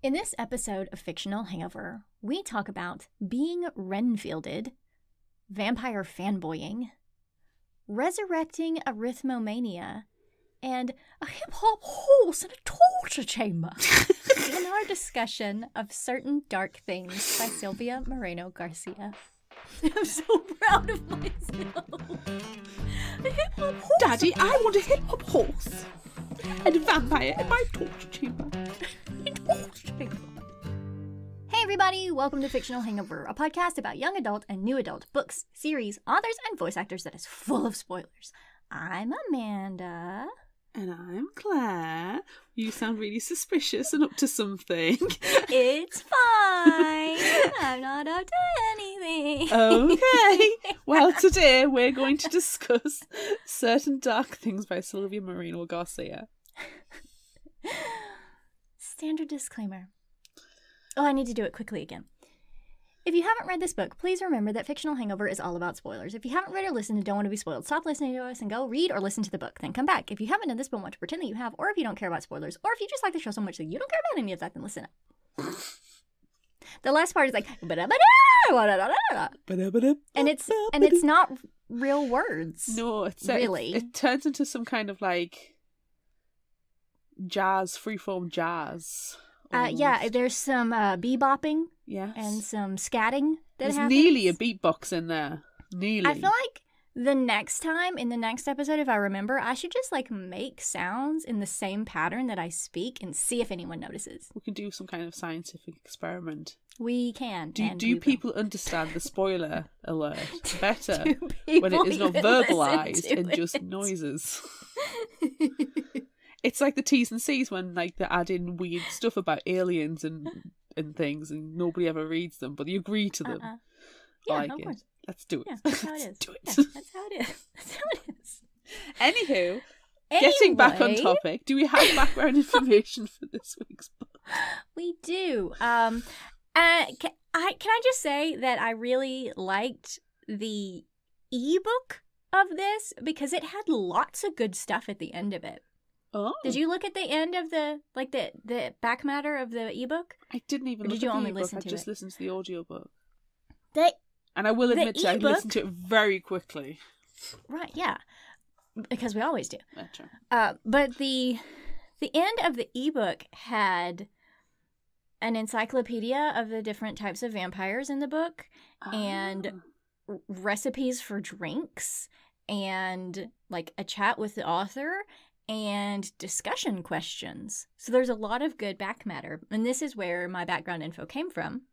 In this episode of Fictional Hangover, we talk about being Renfielded, vampire fanboying, resurrecting Arithmomania, and a hip-hop horse in a torture chamber in our discussion of Certain Dark Things by Silvia Moreno-Garcia. I'm so proud of myself. A hip-hop horse. Daddy, I want a hip-hop horse and a vampire in my torture chamber. Hey everybody, welcome to Fictional Hangover, a podcast about young adult and new adult books, series, authors, and voice actors that is full of spoilers. I'm Amanda. And I'm Claire. You sound really suspicious and up to something. It's fine. I'm not up to anything. Okay. Well, today we're going to discuss Certain Dark Things by Silvia Moreno-Garcia. Standard disclaimer. Oh, I need to do it quickly again. If you haven't read this book, please remember that Fictional Hangover is all about spoilers. If you haven't read or listened and don't want to be spoiled, stop listening to us and go read or listen to the book. Then come back. If you haven't done this but want to pretend that you have, or if you don't care about spoilers, or if you just like the show so much that you don't care about any of that, then listen up. The last part is like, and it's not real words. No, it's really. It turns into some kind of like jazz, freeform jazz. Yeah, there's some bebopping, yes, and some scatting There's happens. nearly a beatbox in there. Nearly. I feel like the next time, in the next episode, if I remember, I should just like make sounds in the same pattern that I speak and see if anyone notices. We can do some kind of scientific experiment. We can. Do people understand the spoiler alert better Do when it is not people verbalized listen to and just it? noises? It's like the T's and C's when like they add in weird stuff about aliens and things, and nobody ever reads them, but you agree to them. Yeah, like of it. course. Let's do it. Yeah, that's how it is. Do it. Yeah, that's how it is. That's how it is. Anywho, getting back on topic, do we have background information for this week's book? We do. Can I just say that I really liked the ebook of this because it had lots of good stuff at the end of it. Oh. Did you look at the end of the back matter of the ebook? I didn't even Or look did you at the only ebook. listen I to just it? listened to the audiobook. And I will admit I ebook- listened to it very quickly. Right, yeah. Because we always do. Better. But the end of the ebook had an encyclopedia of the different types of vampires in the book, and recipes for drinks, and like a chat with the author, and discussion questions. So there's a lot of good back matter, and this is where my background info came from.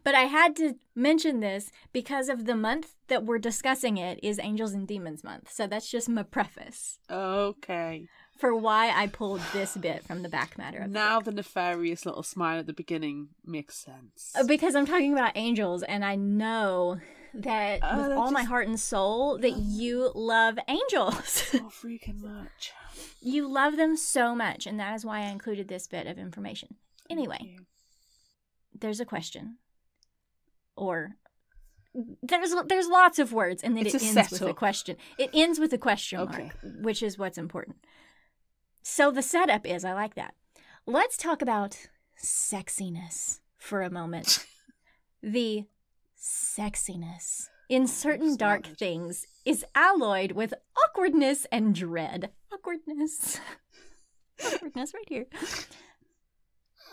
But I had to mention this because of the month that we're discussing it is Angels and Demons month. So that's just my preface Okay. for why I pulled this bit from the back matter of Now the nefarious little smile at the beginning makes sense. because I'm talking about angels, and I know that with all my heart and soul that you love angels. So freaking much. You love them so much, and that is why I included this bit of information. Anyway, there's a question. Or there's lots of words, and then It's it a ends with a setup. question. It ends with a question mark, which is what's important. So the setup is, I like that. Let's talk about sexiness for a moment. The sexiness in Certain Dark Things is alloyed with awkwardness and dread. Awkwardness. Awkwardness right here.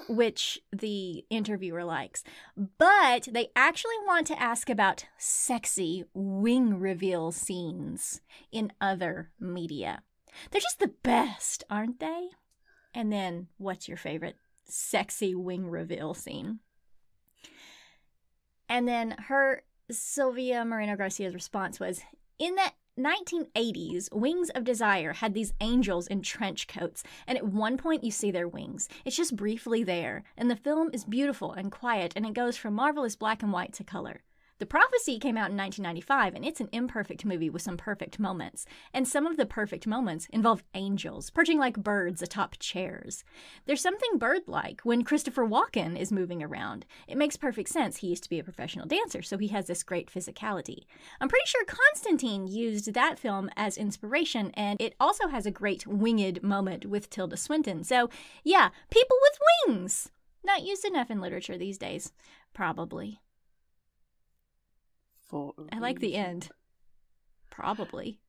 Which the interviewer likes. But they actually want to ask about sexy wing reveal scenes in other media. They're just the best, aren't they? And then, what's your favorite sexy wing reveal scene? And then Silvia Moreno-Garcia's response was, in the 1980s, Wings of Desire had these angels in trench coats, and at one point you see their wings. It's just briefly there, and the film is beautiful and quiet, and it goes from marvelous black and white to color. The Prophecy came out in 1995, and it's an imperfect movie with some perfect moments. And some of the perfect moments involve angels, perching like birds atop chairs. There's something bird-like when Christopher Walken is moving around. It makes perfect sense. He used to be a professional dancer, so he has this great physicality. I'm pretty sure Constantine used that film as inspiration, and it also has a great winged moment with Tilda Swinton. So, yeah, people with wings! Not used enough in literature these days. Probably. I like the end. Probably.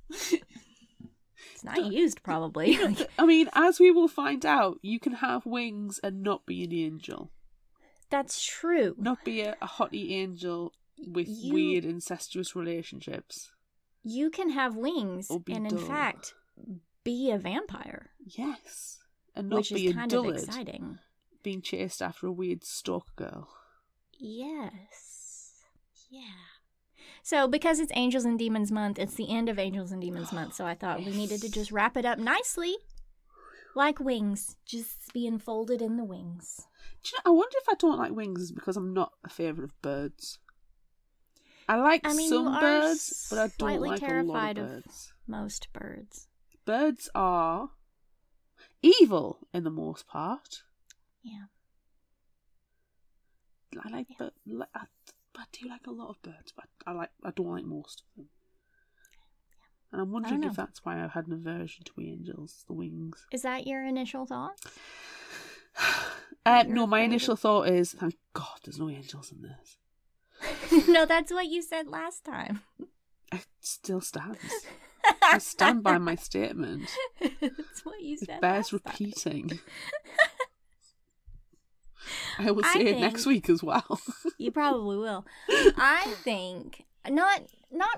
It's not used, probably. I mean, as we will find out, you can have wings and not be an angel. That's true. Not be a hottie angel with weird incestuous relationships. You can have wings and, in fact, be a vampire. Yes. And not be a dullard. Which is kind of exciting. Being chased after a weird stalker girl. Yes. Yeah. So, because it's Angels and Demons Month, it's the end of Angels and Demons Month, so I thought we needed to just wrap it up nicely. Like wings. Just being folded in the wings. Do you know, I wonder if I don't like wings is because I'm not a favourite of birds. I like some birds, but I don't like a lot of birds. Most birds. Birds are evil in the most part. Yeah. I like birds. I do like a lot of birds, but I don't like most of them. And I'm wondering if that's why I had an aversion to angels, the wings. Is that your initial thought? No, my initial thought is, thank God there's no angels in this. No, that's what you said last time. It still stands. I stand by my statement. That's what you said. It bears repeating. I will say it next week as well. You probably will. I think not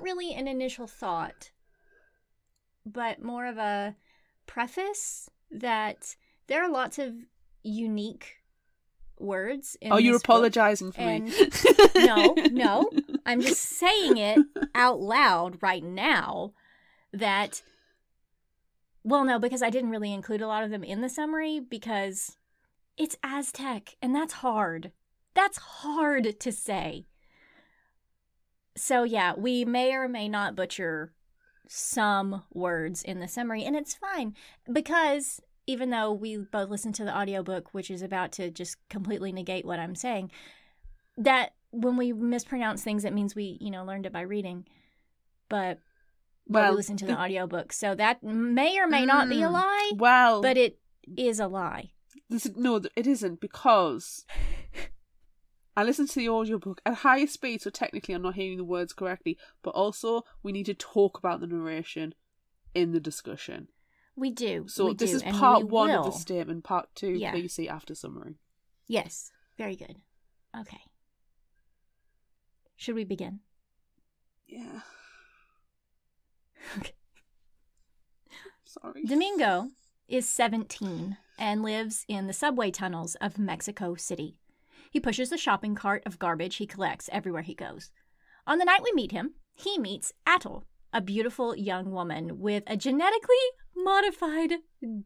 really an initial thought, but more of a preface that there are lots of unique words in you're this apologizing book, for me. No. I'm just saying it out loud right now that, well, no, because I didn't really include a lot of them in the summary because it's Aztec, and that's hard. That's hard to say. So, yeah, we may or may not butcher some words in the summary, and it's fine because even though we both listened to the audiobook, which is about to just completely negate what I'm saying, that when we mispronounce things, it means we, learned it by reading. But we listened to the audiobook. So that may or may not be a lie. But it is a lie. No, it isn't, because I listened to the audiobook at higher speed, so technically I'm not hearing the words correctly, but also we need to talk about the narration in the discussion. We do. So this is part one of the statement. Part two, please see after summary. Yes. Very good. Okay. Should we begin? Yeah. Okay. Sorry. Domingo is 17 and lives in the subway tunnels of Mexico City. He pushes a shopping cart of garbage he collects everywhere he goes. On the night we meet him, he meets Atul, a beautiful young woman with a genetically modified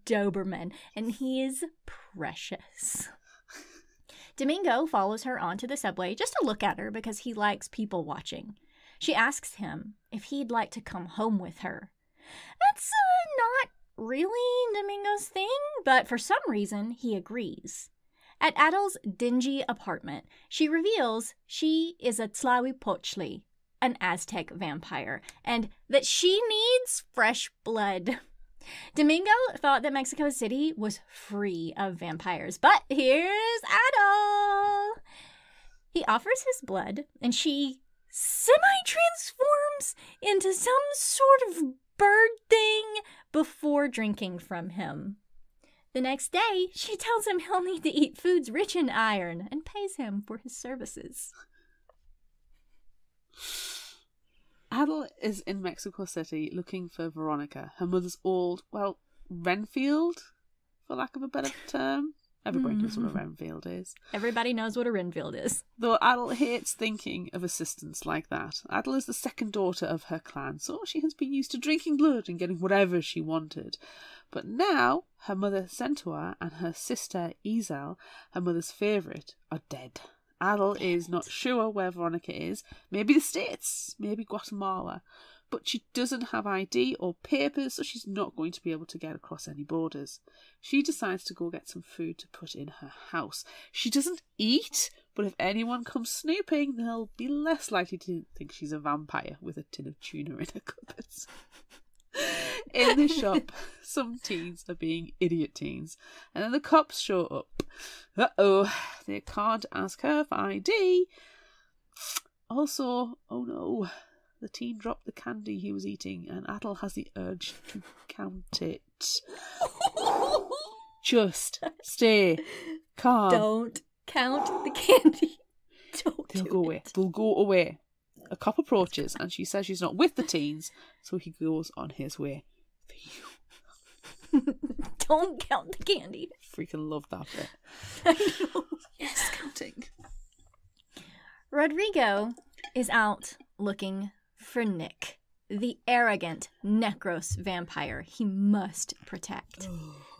Doberman, and he is precious. Domingo follows her onto the subway just to look at her because he likes people watching. She asks him if he'd like to come home with her. That's not really Domingo's thing, but for some reason he agrees. At Atul's dingy apartment, she reveals she is a Tlahuipochtli, an Aztec vampire, and that she needs fresh blood. Domingo thought that Mexico City was free of vampires, but here's Atul. He offers his blood, and she semi-transforms into some sort of bird thing before drinking from him. The next day, she tells him he'll need to eat foods rich in iron and pays him for his services. Atul is in Mexico City looking for Veronica, her mother's old, Renfield, for lack of a better term. Everybody knows what a Renfield is. Everybody knows what a Renfield is. Though Atul hates thinking of assistants like that. Atul is the second daughter of her clan, so she has been used to drinking blood and getting whatever she wanted. But now, her mother Centaur and her sister Izel, her mother's favourite, are dead. Atul is not sure where Veronica is. Maybe the States, maybe Guatemala. But she doesn't have ID or papers, so she's not going to be able to get across any borders. She decides to go get some food to put in her house. She doesn't eat, but if anyone comes snooping, they'll be less likely to think she's a vampire with a tin of tuna in her cupboards. In the shop, some teens are being idiot teens, and then the cops show up. Uh-oh, they can't ask her for ID. Also, oh no, the teen dropped the candy he was eating, and Atle has the urge to count it. Just stay calm. Don't count the candy. They'll go away. They'll go away. A cop approaches and she says she's not with the teens, so he goes on his way. Don't count the candy. Freaking love that bit. I know. Yes, counting. Rodrigo is out looking for Nick, the arrogant Necros vampire he must protect.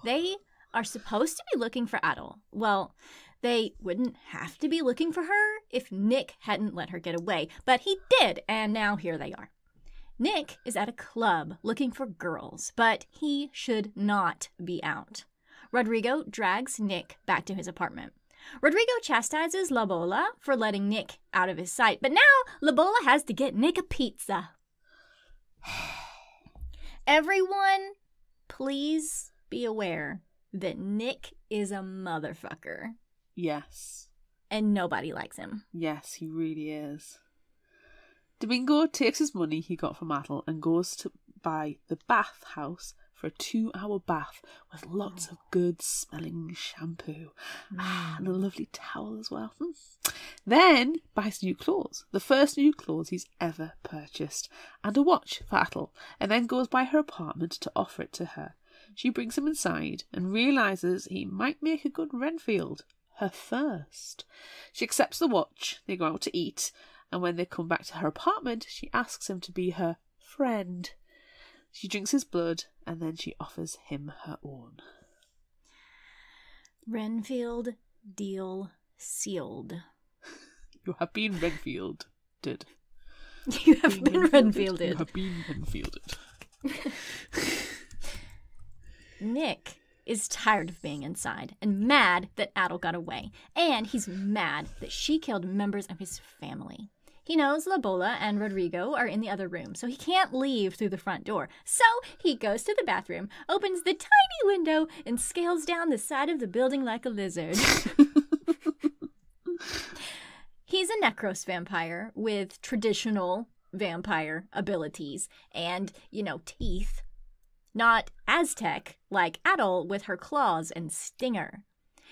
They are supposed to be looking for Adel. Well, they wouldn't have to be looking for her if Nick hadn't let her get away, but he did, and now here they are. Nick is at a club looking for girls, but he should not be out. Rodrigo drags Nick back to his apartment. Rodrigo chastises La Bola for letting Nick out of his sight, but now La Bola has to get Nick a pizza. Everyone, please be aware that Nick is a motherfucker. Yes. And nobody likes him. Yes, he really is. Domingo takes his money he got from Atle and goes to buy the bath house for a 2-hour bath with lots of good smelling shampoo and a lovely towel as well. Then buys new clothes, the first new clothes he's ever purchased, and a watch for Atle, and then goes by her apartment to offer it to her. She brings him inside and realises he might make a good Renfield, her first. She accepts the watch, they go out to eat, and when they come back to her apartment, she asks him to be her friend. She drinks his blood, and then she offers him her own. Renfield deal sealed. You have been Renfielded. You have been Renfielded. You have been Renfielded. Nick is tired of being inside and mad that Adel got away. And he's mad that she killed members of his family. He knows La Bola and Rodrigo are in the other room, so he can't leave through the front door. So he goes to the bathroom, opens the tiny window, and scales down the side of the building like a lizard. He's a Necros vampire with traditional vampire abilities and, teeth. Not Aztec like Adel with her claws and stinger.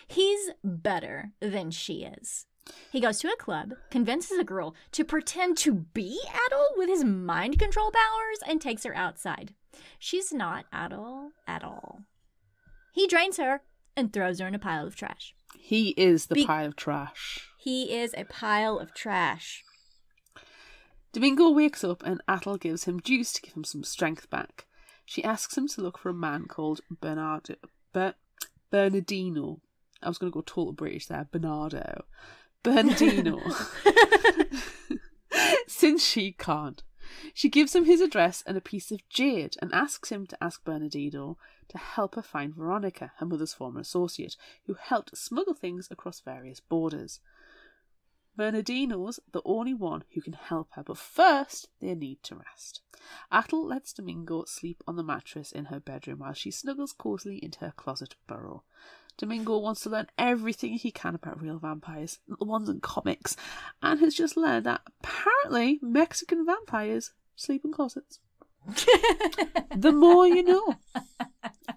He's better than she is. He goes to a club, convinces a girl to pretend to be Adel with his mind control powers, and takes her outside. She's not Adel at all. He drains her and throws her in a pile of trash. He is the pile of trash. He is a pile of trash. Domingo wakes up and Atle gives him juice to give him some strength back. She asks him to look for a man called Bernardino. I was going to go total British there. Bernardino. Since she can't. She gives him his address and a piece of jade and asks him to ask Bernardino to help her find Veronica, her mother's former associate, who helped smuggle things across various borders. Bernardino's the only one who can help her, but first they need to rest. Atle lets Domingo sleep on the mattress in her bedroom while she snuggles cosily into her closet burrow. Domingo wants to learn everything he can about real vampires, not the ones in comics, and has just learned that apparently Mexican vampires sleep in closets. The more you know.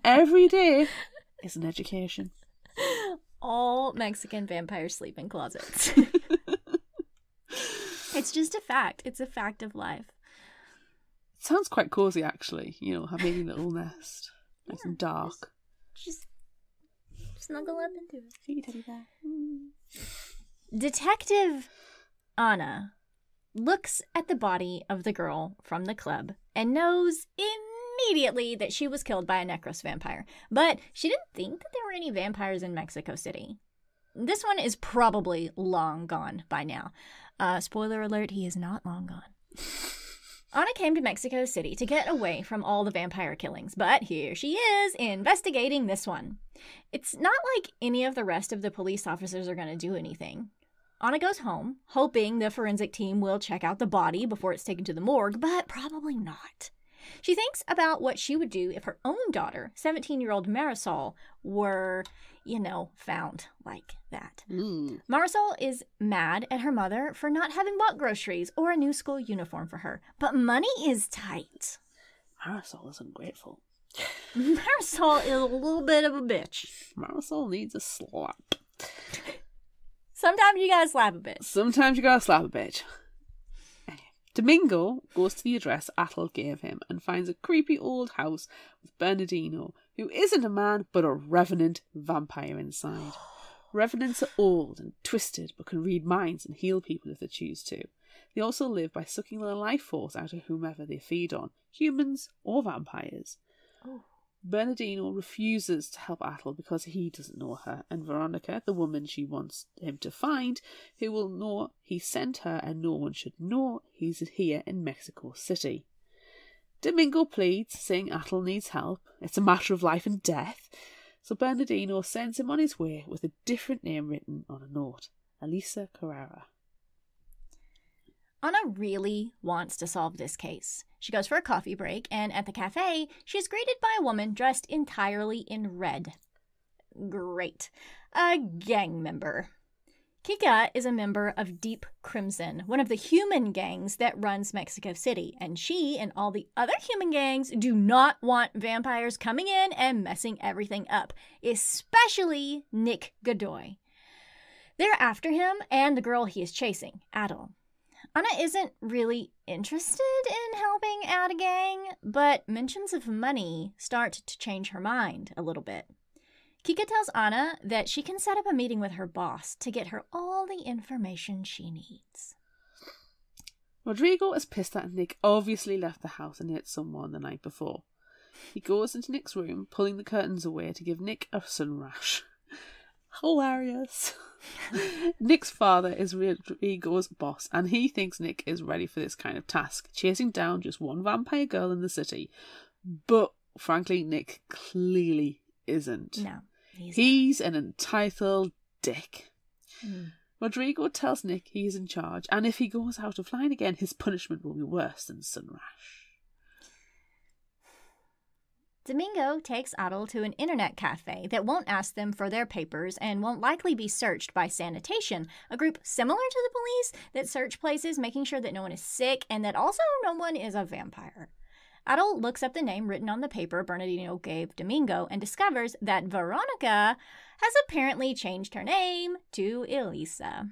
Every day is an education. All Mexican vampires sleep in closets. It's just a fact. It's a fact of life. It sounds quite cozy, actually. Having a little nest. Nice and dark. Just snuggle up into it. See you, teddy bear. Detective Anna looks at the body of the girl from the club and knows immediately that she was killed by a Necros vampire. But she didn't think that there were any vampires in Mexico City. This one is probably long gone by now. Spoiler alert, he is not long gone. Anna came to Mexico City to get away from all the vampire killings, but here she is investigating this one. It's not like any of the rest of the police officers are going to do anything. Anna goes home, hoping the forensic team will check out the body before it's taken to the morgue, but probably not. She thinks about what she would do if her own daughter, 17-year-old Marisol, were, found like that. Marisol is mad at her mother for not having bought groceries or a new school uniform for her, but money is tight. Marisol is ungrateful. Marisol is a little bit of a bitch. Marisol needs a slap. Sometimes you gotta slap a bitch. Sometimes you gotta slap a bitch. Domingo goes to the address Atle gave him and finds a creepy old house with Bernardino, who isn't a man but a revenant vampire inside. Revenants are old and twisted but can read minds and heal people if they choose to. They also live by sucking their life force out of whomever they feed on, humans or vampires. Oh. Bernardino refuses to help Atle because he doesn't know her, and Veronica, the woman she wants him to find, who will know he sent her and no one should know he's here in Mexico City. Domingo pleads, saying Atle needs help. It's a matter of life and death. So Bernardino sends him on his way with a different name written on a note. Elisa Carrera. Anna really wants to solve this case. She goes for a coffee break, and at the cafe, she is greeted by a woman dressed entirely in red. Great. A gang member. Kika is a member of Deep Crimson, one of the human gangs that runs Mexico City, and she and all the other human gangs do not want vampires coming in and messing everything up, especially Nick Godoy. They're after him and the girl he is chasing, Adel. Anna isn't really interested in helping out a gang, but mentions of money start to change her mind a little bit. Kika tells Anna that she can set up a meeting with her boss to get her all the information she needs. Rodrigo is pissed that Nick obviously left the house and hit someone the night before. He goes into Nick's room, pulling the curtains away to give Nick a sun rash. Hilarious. Nick's father is Rodrigo's boss, and he thinks Nick is ready for this kind of task, chasing down just one vampire girl in the city. But frankly, Nick clearly isn't. No, he's an entitled dick. Rodrigo tells Nick he is in charge, and if he goes out of line again, his punishment will be worse than sunrash. Domingo takes Adel to an internet cafe that won't ask them for their papers and won't likely be searched by sanitation, a group similar to the police that search places, making sure that no one is sick and that also no one is a vampire. Adel looks up the name written on the paper Bernardino gave Domingo and discovers that Veronica has apparently changed her name to Elisa.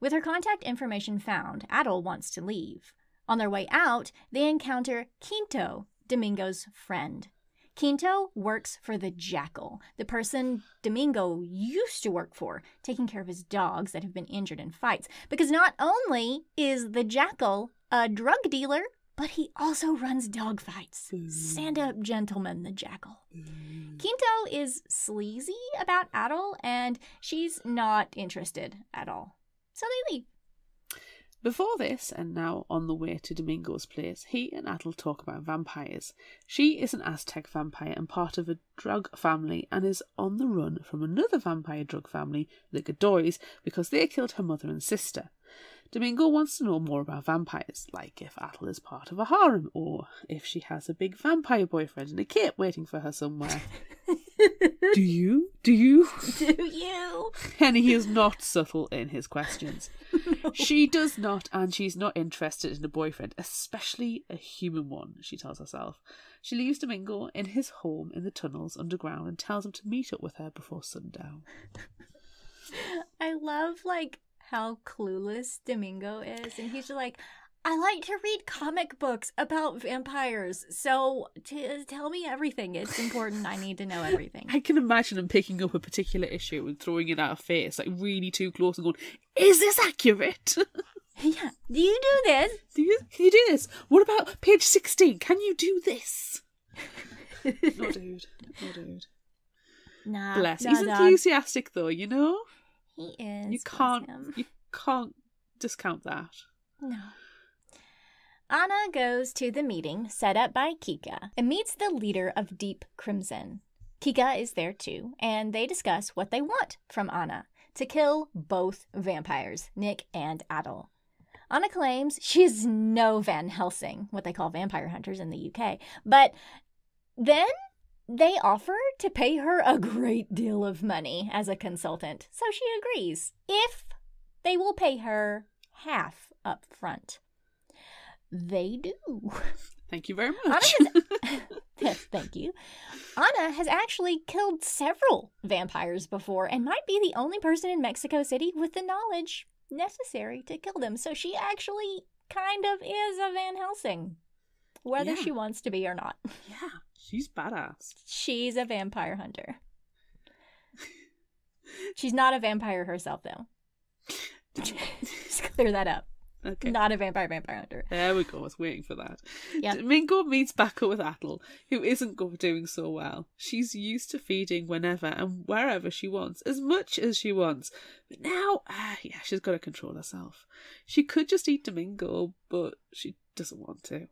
With her contact information found, Adel wants to leave. On their way out, they encounter Quinto, Domingo's friend. Quinto works for the Jackal, the person Domingo used to work for, taking care of his dogs that have been injured in fights. Because not only is the Jackal a drug dealer, but he also runs dog fights. Stand up, gentleman, the Jackal. Quinto is sleazy about Adel, and she's not interested at all. So they leave. Before this, and now on the way to Domingo's place, he and Adel talk about vampires. She is an Aztec vampire and part of a drug family and is on the run from another vampire drug family, the Godoys, because they killed her mother and sister. Domingo wants to know more about vampires, like if Adel is part of a harem, or if she has a big vampire boyfriend and a cape waiting for her somewhere. Do you? Do you? And he is not subtle in his questions. No. She does not, and she's not interested in a boyfriend, especially a human one, she tells herself. She leaves Domingo in his home in the tunnels underground and tells him to meet up with her before sundown. I love, how clueless Domingo is, and he's just like, I like to read comic books about vampires, so tell me everything. It's important. I need to know everything. I can imagine him picking up a particular issue and throwing it at her face, really too close, and going, is this accurate? Yeah. Do you do this? Can you do this? What about page 16? Can you do this? No, dude. Nah. Bless. He's enthusiastic, though, you know? He is. You can't discount that. No. Anna goes to the meeting set up by Kika and meets the leader of Deep Crimson. Kika is there too, and they discuss what they want from Anna, to kill both vampires, Nick and Adel. Anna claims she is no Van Helsing, what they call vampire hunters in the UK, but then they offer to pay her a great deal of money as a consultant, so she agrees, if they will pay her half up front. They do. Thank you very much. Thank you. Anna has actually killed several vampires before and might be the only person in Mexico City with the knowledge necessary to kill them. So she actually kind of is a Van Helsing, whether she wants to be or not. Yeah, she's badass. She's a vampire hunter. She's not a vampire herself, though. Just clear that up. Okay. Not a vampire hunter. There we go. I was waiting for that. Yep. Domingo meets back up with Atle, who isn't doing so well. She's used to feeding whenever and wherever she wants, as much as she wants. But now, she's got to control herself. She could just eat Domingo, but she doesn't want to.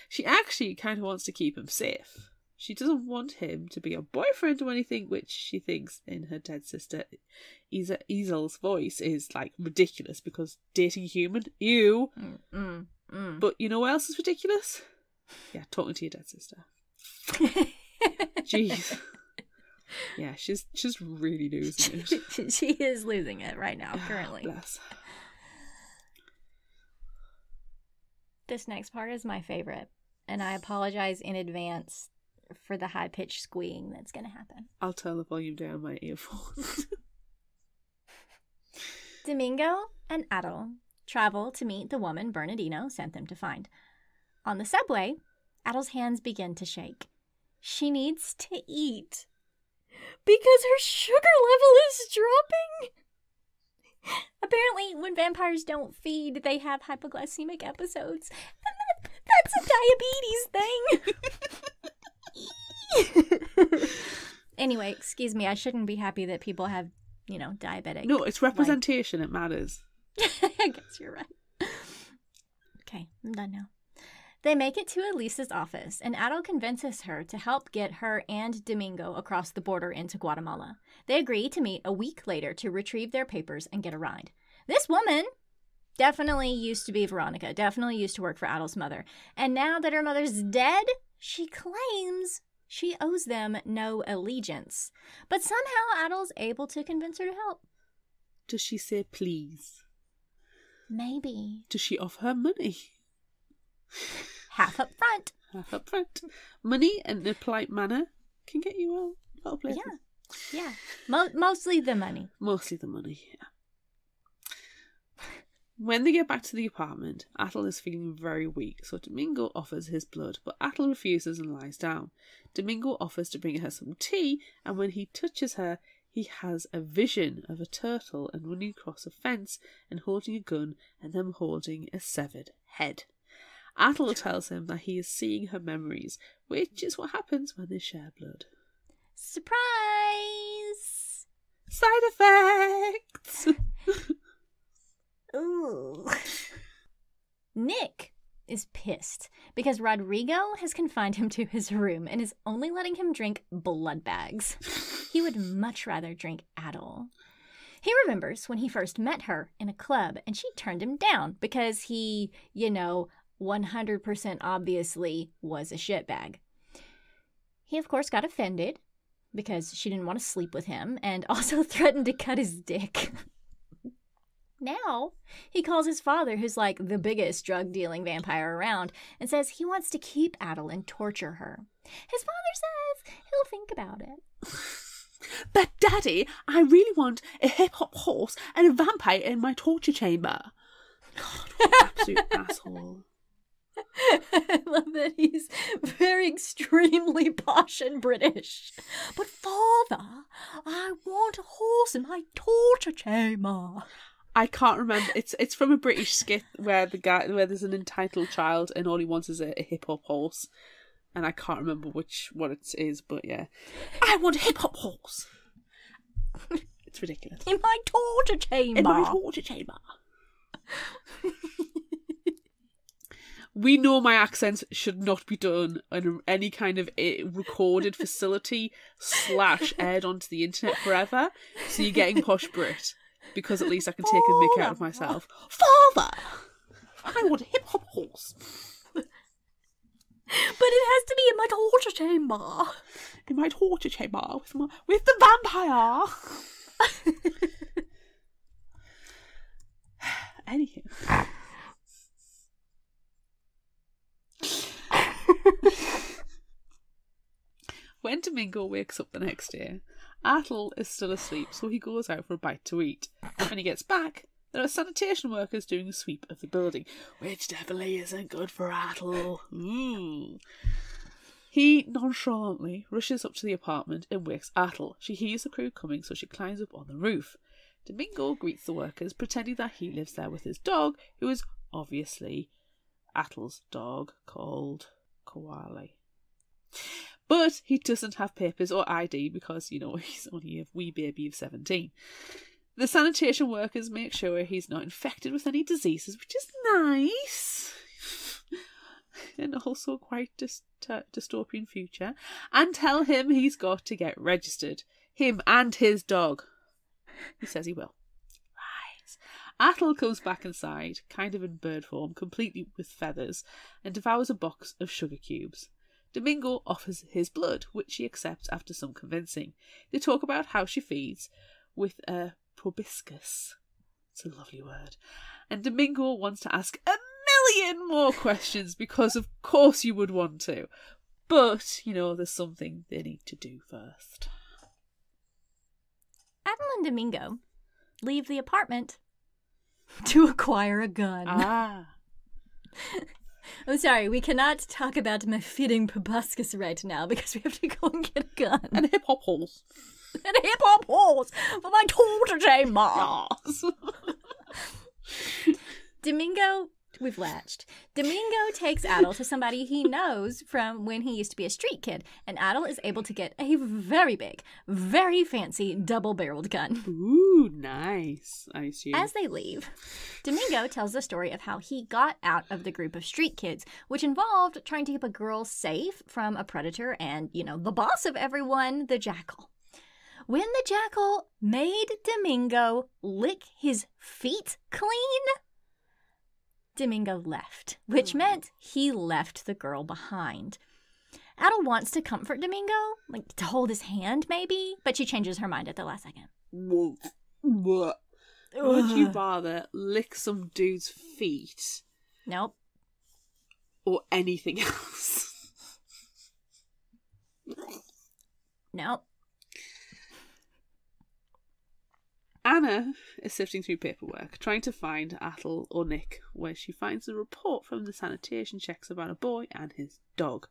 She actually kind of wants to keep him safe. She doesn't want him to be a boyfriend or anything, which she thinks in her dead sister Isel's voice is like ridiculous because dating a human, ew. But you know what else is ridiculous? Yeah, talking to your dead sister. Jeez. Yeah, she's really losing it. She is losing it right now, currently. Bless. This next part is my favorite, and I apologize in advance for the high-pitched squeeing that's going to happen. I'll turn the volume down my earphones. Domingo and Adel travel to meet the woman Bernardino sent them to find. On the subway, Adel's hands begin to shake. She needs to eat because her sugar level is dropping. Apparently, when vampires don't feed, they have hypoglycemic episodes. And that's a diabetes thing. Anyway, excuse me, I shouldn't be happy that people have, diabetic. No, it's representation. It matters. I guess you're right. Okay, I'm done now. They make it to Elisa's office, and Adel convinces her to help get her and Domingo across the border into Guatemala. They agree to meet a week later to retrieve their papers and get a ride. This woman definitely used to be Veronica, definitely used to work for Adel's mother. And now that her mother's dead, she claims she owes them no allegiance. But somehow Adel's able to convince her to help. Does she say please? Maybe. Does she offer her money? Half up front. Half up front. Money in a polite manner can get you a lot of places. Yeah. Mostly the money. Mostly the money, yeah. When they get back to the apartment, Atle is feeling very weak, so Domingo offers his blood, but Atle refuses and lies down. Domingo offers to bring her some tea, and when he touches her, he has a vision of a turtle and running across a fence and holding a gun and them holding a severed head. Atle tells him that he is seeing her memories, which is what happens when they share blood. Surprise! Side effects! Ooh. Nick is pissed because Rodrigo has confined him to his room and is only letting him drink blood bags. He would much rather drink Adel. He remembers when he first met her in a club and she turned him down because he, 100% obviously was a shitbag. He, of course, got offended because she didn't want to sleep with him and also threatened to cut his dick. Now, he calls his father, who's like the biggest drug-dealing vampire around, and says he wants to keep Adel and torture her. His father says he'll think about it. But, Daddy, I really want a hip-hop horse and a vampire in my torture chamber. God, what an absolute asshole. I love that he's very extremely posh and British. But, Father, I want a horse in my torture chamber. I can't remember. It's from a British skit where there's an entitled child and all he wants is a hip hop horse, and I can't remember what it is, but yeah, I want a hip hop horse. It's ridiculous. In my torture chamber. In my torture chamber. We know my accents should not be done in any kind of recorded facility / aired onto the internet forever. So you're getting posh Brit. Because at least I can take a mick out of myself. Father! I want a hip-hop horse. But it has to be in my torture chamber. In my torture chamber with the vampire. Anywho. When Domingo wakes up the next day, Atle is still asleep, so he goes out for a bite to eat. When he gets back, there are sanitation workers doing a sweep of the building, which definitely isn't good for Atle. He nonchalantly rushes up to the apartment and wakes Atle. She hears the crew coming, so she climbs up on the roof. Domingo greets the workers, pretending that he lives there with his dog, who is obviously Atle's dog, called Koali. But he doesn't have papers or ID because, he's only a wee baby of 17. The sanitation workers make sure he's not infected with any diseases, which is nice. And also quite dystopian future. And tell him he's got to get registered. Him and his dog. He says he will. Right. Atle comes back inside, kind of in bird form, completely with feathers, and devours a box of sugar cubes. Domingo offers his blood, which she accepts after some convincing. They talk about how she feeds with a proboscis. It's a lovely word. And Domingo wants to ask a million more questions because of course you would want to. But, there's something they need to do first. Atle and Domingo leave the apartment to acquire a gun. I'm sorry, we cannot talk about my feeding proboscis right now because we have to go and get a gun. And a hip-hop horse. And a hip-hop horse for my torture chamber. Yes. Domingo, we've latched. Domingo takes Atle to somebody he knows from when he used to be a street kid, and Atle is able to get a very big, very fancy double-barreled gun. Ooh, nice. I see. As they leave, Domingo tells the story of how he got out of the group of street kids, which involved trying to keep a girl safe from a predator and, the boss of everyone, the jackal. When the jackal made Domingo lick his feet clean, Domingo left, which meant he left the girl behind. Atle wants to comfort Domingo, like to hold his hand maybe, but she changes her mind at the last second. Would you rather lick some dude's feet? Nope. Or anything else? Nope. Anna is sifting through paperwork, trying to find Atle or Nick, where she finds a report from the sanitation checks about a boy and his dog.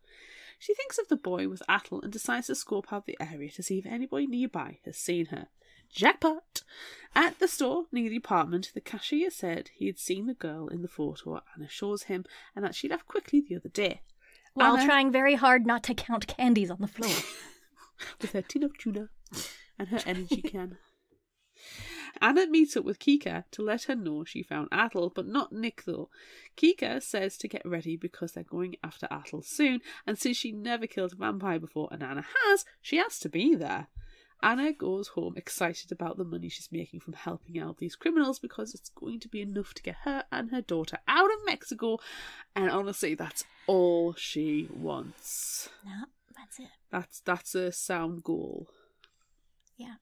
She thinks of the boy with Atle and decides to scope out the area to see if anybody nearby has seen her. Jackpot! At the store near the apartment, the cashier said he had seen the girl in the photo Anna shows him and that she left quickly the other day. While trying very hard not to count candies on the floor. With her tin of tuna and her energy can. Anna meets up with Kika to let her know she found Atle, but not Nick though. Kika says to get ready because they're going after Atle soon, and since she never killed a vampire before and Anna has, she has to be there. Anna goes home excited about the money she's making from helping out these criminals because it's going to be enough to get her and her daughter out of Mexico, and honestly that's all she wants. No, that's it. That's a sound goal. Yeah.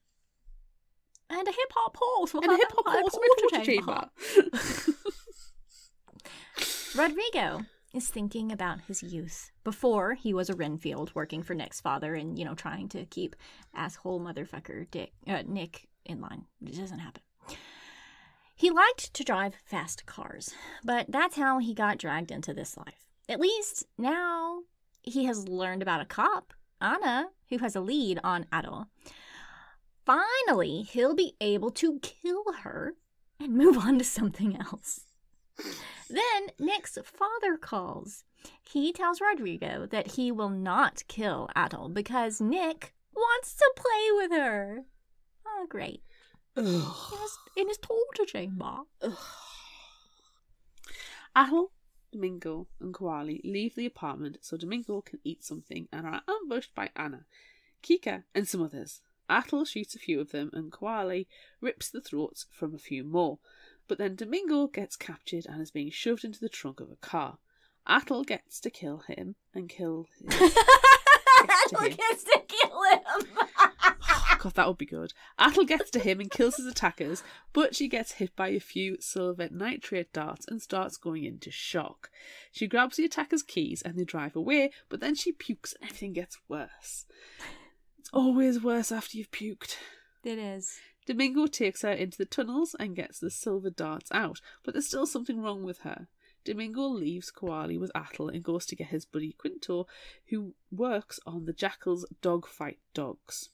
And a hip-hop horse. And a hip-hop horse in a torture chamber. Rodrigo is thinking about his youth. Before, he was a Renfield working for Nick's father and, trying to keep asshole motherfucker Nick in line. It doesn't happen. He liked to drive fast cars, but that's how he got dragged into this life. At least now he has learned about a cop, Anna, who has a lead on Atle. Finally, he'll be able to kill her and move on to something else. Then Nick's father calls. He tells Rodrigo that he will not kill Atle because Nick wants to play with her. Oh, great. In his torture chamber. Atle, Domingo, and Koali leave the apartment so Domingo can eat something and are ambushed by Anna, Kika, and some others. Atle shoots a few of them and Koali rips the throats from a few more. But then Domingo gets captured and is being shoved into the trunk of a car. Atle gets to kill him and kill him. Atle gets to kill him. Oh, God, that would be good. Atle gets to him and kills his attackers, but she gets hit by a few silver nitrate darts and starts going into shock. She grabs the attacker's keys and they drive away, but then she pukes and everything gets worse. It's always worse after you've puked. It is. Domingo takes her into the tunnels and gets the silver darts out, but there's still something wrong with her. Domingo leaves Koali with Atle and goes to get his buddy Quinto, who works on the Jackal's dogfight dogs.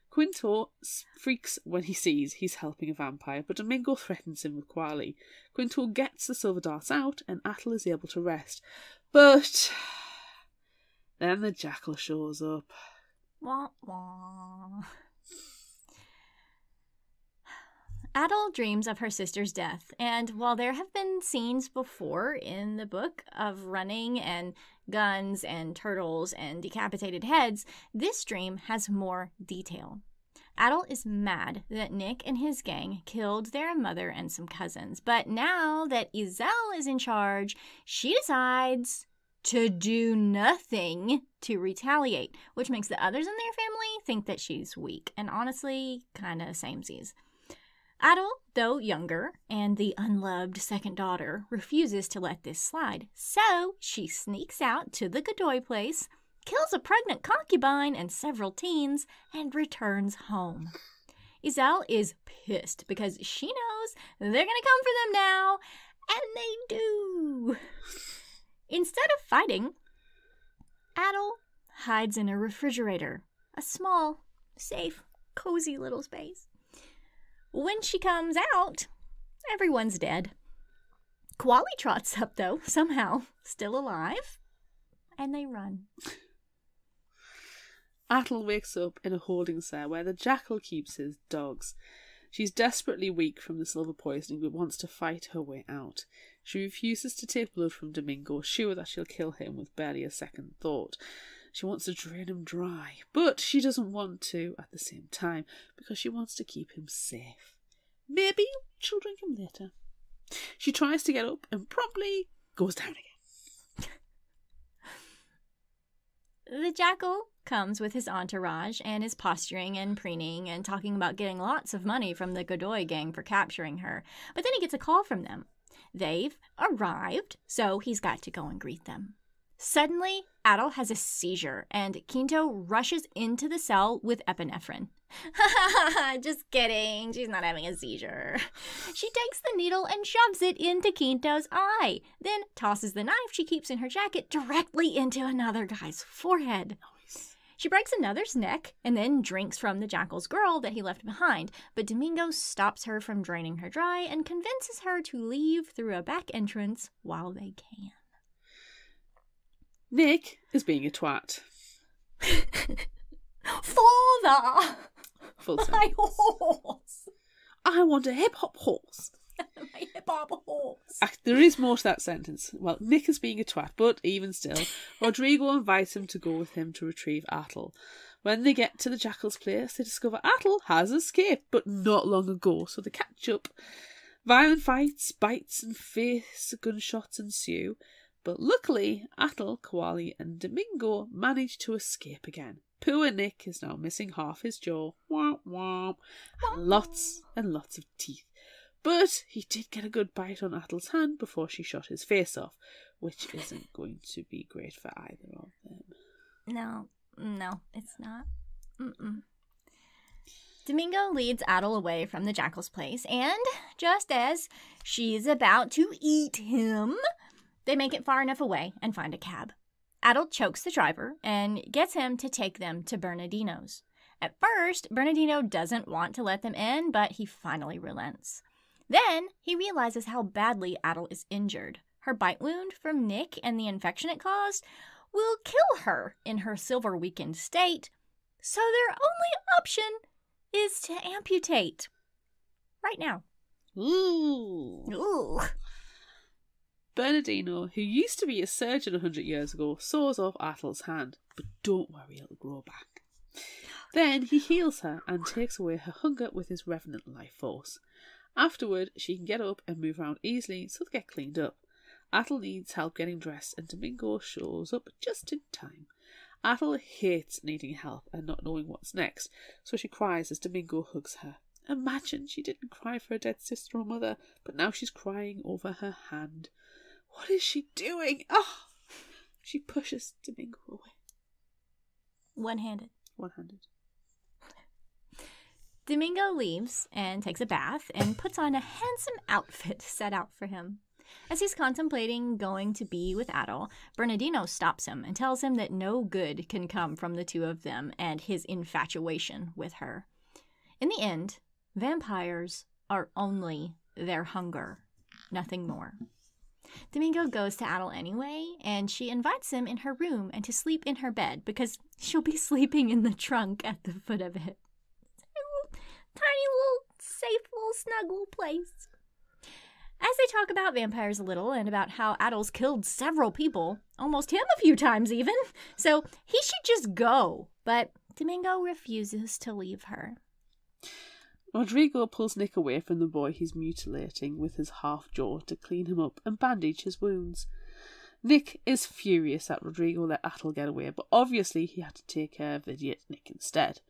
Quinto freaks when he sees he's helping a vampire, but Domingo threatens him with Koali. Quinto gets the silver darts out and Atle is able to rest. But then the Jackal shows up. Wah, wah. Atle dreams of her sister's death, and while there have been scenes before in the book of running and guns and turtles and decapitated heads, this dream has more detail. Atle is mad that Nick and his gang killed their mother and some cousins, but now that Iselle is in charge, she decides to do nothing to retaliate, which makes the others in their family think that she's weak, and honestly, kinda samesies. Atle, though younger, and the unloved second daughter, refuses to let this slide, so she sneaks out to the Godoy place, kills a pregnant concubine and several teens, and returns home. Iselle is pissed because she knows they're gonna come for them now, and they do. Instead of fighting, Atle hides in a refrigerator, a small, safe, cozy little space. When she comes out, everyone's dead. Koali trots up, though, somehow, still alive, and they run. Atle wakes up in a holding cell where the Jackal keeps his dogs. She's desperately weak from the silver poisoning but wants to fight her way out. She refuses to take blood from Domingo, sure that she'll kill him with barely a second thought. She wants to drain him dry, but she doesn't want to at the same time because she wants to keep him safe. Maybe she'll drink him later. She tries to get up and promptly goes down again. The Jackal comes with his entourage and is posturing and preening and talking about getting lots of money from the Godoy gang for capturing her. But then he gets a call from them. They've arrived, so he's got to go and greet them. Suddenly, Atle has a seizure, and Quinto rushes into the cell with epinephrine. Just kidding, she's not having a seizure. She takes the needle and shoves it into Quinto's eye, then tosses the knife she keeps in her jacket directly into another guy's forehead. She breaks another's neck and then drinks from the Jackal's girl that he left behind, but Domingo stops her from draining her dry and convinces her to leave through a back entrance while they can. Nick is being a twat. Father! Full sentence. My horse! I want a hip-hop horse. My hip-hop horse! There is more to that sentence. Well, Nick is being a twat, but even still, Rodrigo invites him to go with him to retrieve Atle. When they get to the Jackal's place, they discover Atle has escaped, but not long ago, so they catch up. Violent fights, bites and face gunshots ensue. But luckily, Atle, Koali and Domingo manage to escape again. Poor Nick is now missing half his jaw, womp womp, and lots of teeth. But he did get a good bite on Atle's hand before she shot his face off, which isn't going to be great for either of them. No, it's not. Domingo leads Atle away from the Jackal's place, and just as she's about to eat him, they make it far enough away and find a cab. Atle chokes the driver and gets him to take them to Bernardino's. At first, Bernardino doesn't want to let them in, but he finally relents. Then he realizes how badly Atle is injured. Her bite wound from Nick and the infection it caused will kill her in her silver-weakened state, so their only option is to amputate. Right now. Ooh. Bernardino, who used to be a surgeon 100 years ago, saws off Atle's hand, but don't worry, it'll grow back. Then he heals her and takes away her hunger with his revenant life force. Afterward, she can get up and move around easily, so they get cleaned up. Atle needs help getting dressed, and Domingo shows up just in time. Atle hates needing help and not knowing what's next, so she cries as Domingo hugs her. Imagine she didn't cry for her dead sister or mother, but now she's crying over her hand. What is she doing? Oh! She pushes Domingo away. One-handed. One-handed. Domingo leaves and takes a bath and puts on a handsome outfit set out for him. As he's contemplating going to be with Atle, Bernardino stops him and tells him that no good can come from the two of them and his infatuation with her. In the end, vampires are only their hunger, nothing more. Domingo goes to Atle anyway, and she invites him in her room and to sleep in her bed because she'll be sleeping in the trunk at the foot of it. Tiny little safe little snuggle place. As they talk about vampires a little and about how Atle's killed several people, almost him a few times even, so he should just go. But Domingo refuses to leave her. Rodrigo pulls Nick away from the boy he's mutilating with his half-jaw to clean him up and bandage his wounds. Nick is furious that Rodrigo let Atle get away, but obviously he had to take care of the idiot Nick instead.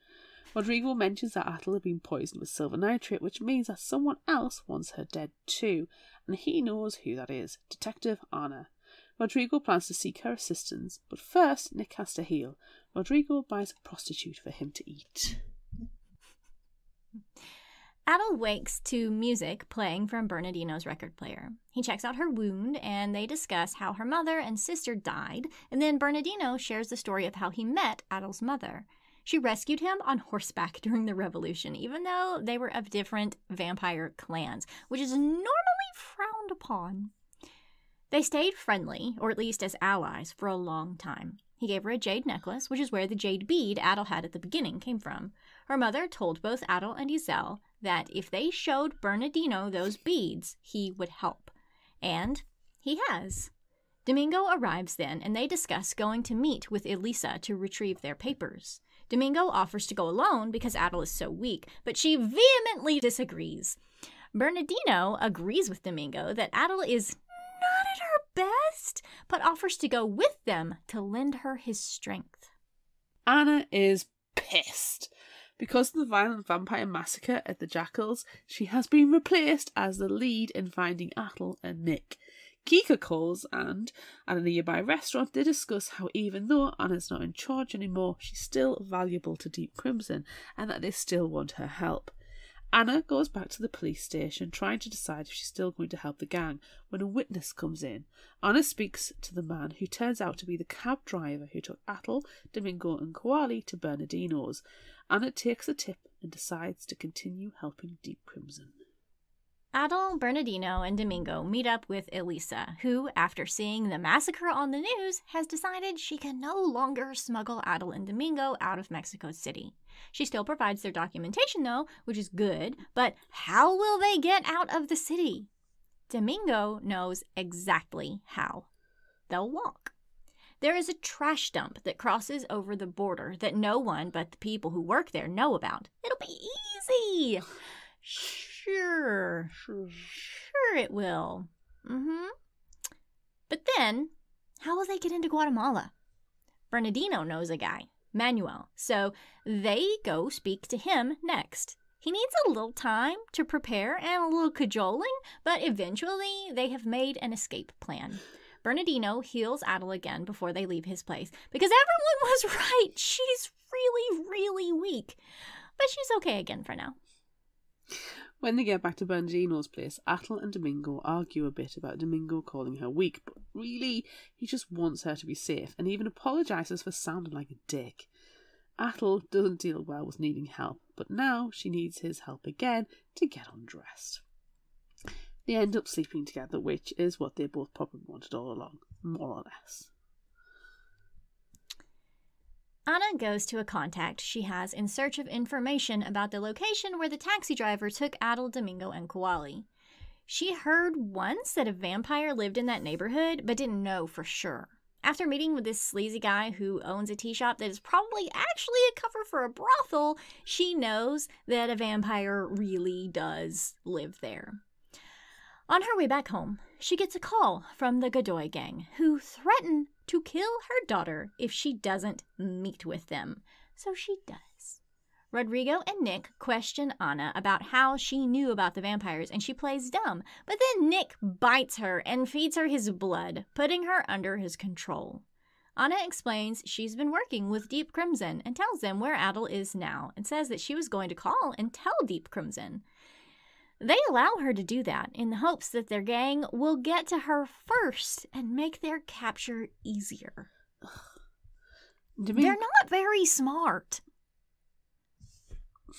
Rodrigo mentions that Atle had been poisoned with silver nitrate, which means that someone else wants her dead too, and he knows who that is, Detective Anna. Rodrigo plans to seek her assistance, but first Nick has to heal. Rodrigo buys a prostitute for him to eat. Atle wakes to music playing from Bernardino's record player. He checks out her wound, and they discuss how her mother and sister died, and then Bernardino shares the story of how he met Atle's mother. She rescued him on horseback during the Revolution, even though they were of different vampire clans, which is normally frowned upon. They stayed friendly, or at least as allies, for a long time. He gave her a jade necklace, which is where the jade bead Atle had at the beginning came from. Her mother told both Atle and Iselle that if they showed Bernardino those beads, he would help. And he has. Domingo arrives then, and they discuss going to meet with Elisa to retrieve their papers. Domingo offers to go alone because Atle is so weak, but she vehemently disagrees. Bernardino agrees with Domingo that Atle is not at her best, but offers to go with them to lend her his strength. Anna is pissed. Because of the violent vampire massacre at the Jackals, she has been replaced as the lead in finding Atle and Nick. Kika calls, and at a nearby restaurant they discuss how even though Anna's not in charge anymore, she's still valuable to Deep Crimson and that they still want her help. Anna goes back to the police station trying to decide if she's still going to help the gang when a witness comes in. Anna speaks to the man who turns out to be the cab driver who took Atle, Domingo and Koali to Bernardino's. Anna takes the tip and decides to continue helping Deep Crimson. Atle, Bernardino, and Domingo meet up with Elisa, who, after seeing the massacre on the news, has decided she can no longer smuggle Atle and Domingo out of Mexico City. She still provides their documentation, though, which is good, but how will they get out of the city? Domingo knows exactly how. They'll walk. There is a trash dump that crosses over the border that no one but the people who work there know about. It'll be easy. Sure it will. But then, how will they get into Guatemala? Bernardino knows a guy, Manuel, so they go speak to him next. He needs a little time to prepare and a little cajoling, but eventually they have made an escape plan. Bernardino heals Atle again before they leave his place, because everyone was right. She's really, really weak. But she's okay again for now. When they get back to Bernardino's place, Atle and Domingo argue a bit about Domingo calling her weak, but really, he just wants her to be safe and even apologises for sounding like a dick. Atle doesn't deal well with needing help, but now she needs his help again to get undressed. They end up sleeping together, which is what they both probably wanted all along, more or less. Anna goes to a contact she has in search of information about the location where the taxi driver took Atle, Domingo, and Koali. She heard once that a vampire lived in that neighborhood, but didn't know for sure. After meeting with this sleazy guy who owns a tea shop that is probably actually a cover for a brothel, she knows that a vampire really does live there. On her way back home, she gets a call from the Godoy gang, who threaten to kill her daughter if she doesn't meet with them. So she does. Rodrigo and Nick question Anna about how she knew about the vampires, and she plays dumb. But then Nick bites her and feeds her his blood, putting her under his control. Anna explains she's been working with Deep Crimson and tells them where Adel is now, and says that she was going to call and tell Deep Crimson. They allow her to do that in the hopes that their gang will get to her first and make their capture easier. They're not very smart.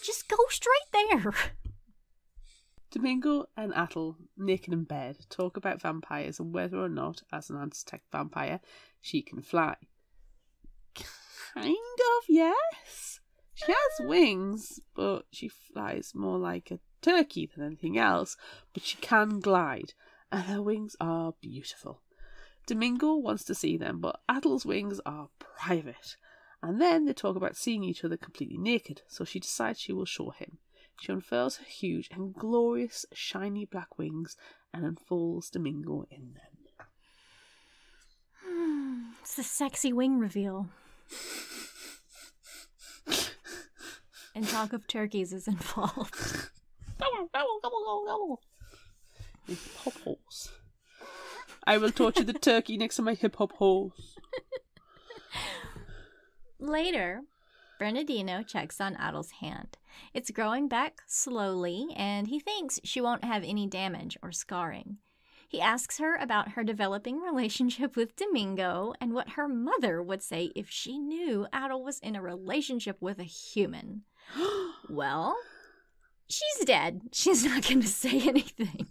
Just go straight there. Domingo and Atle, naked in bed, talk about vampires and whether or not, as an Aztec vampire, she can fly. Kind of, yes. She has wings, but she flies more like a turkey than anything else, but she can glide, and her wings are beautiful. Domingo wants to see them, but Adle's wings are private. And then they talk about seeing each other completely naked, so she decides she will show him. She unfurls her huge and glorious shiny black wings and unfolds Domingo in them. It's the sexy wing reveal. And talk of turkeys is involved. Hip hop holes. I will torture the turkey next to my hip hop holes. Later, Bernardino checks on Adel's hand. It's growing back slowly, and he thinks she won't have any damage or scarring. He asks her about her developing relationship with Domingo and what her mother would say if she knew Adel was in a relationship with a human. Well, she's dead. She's not going to say anything.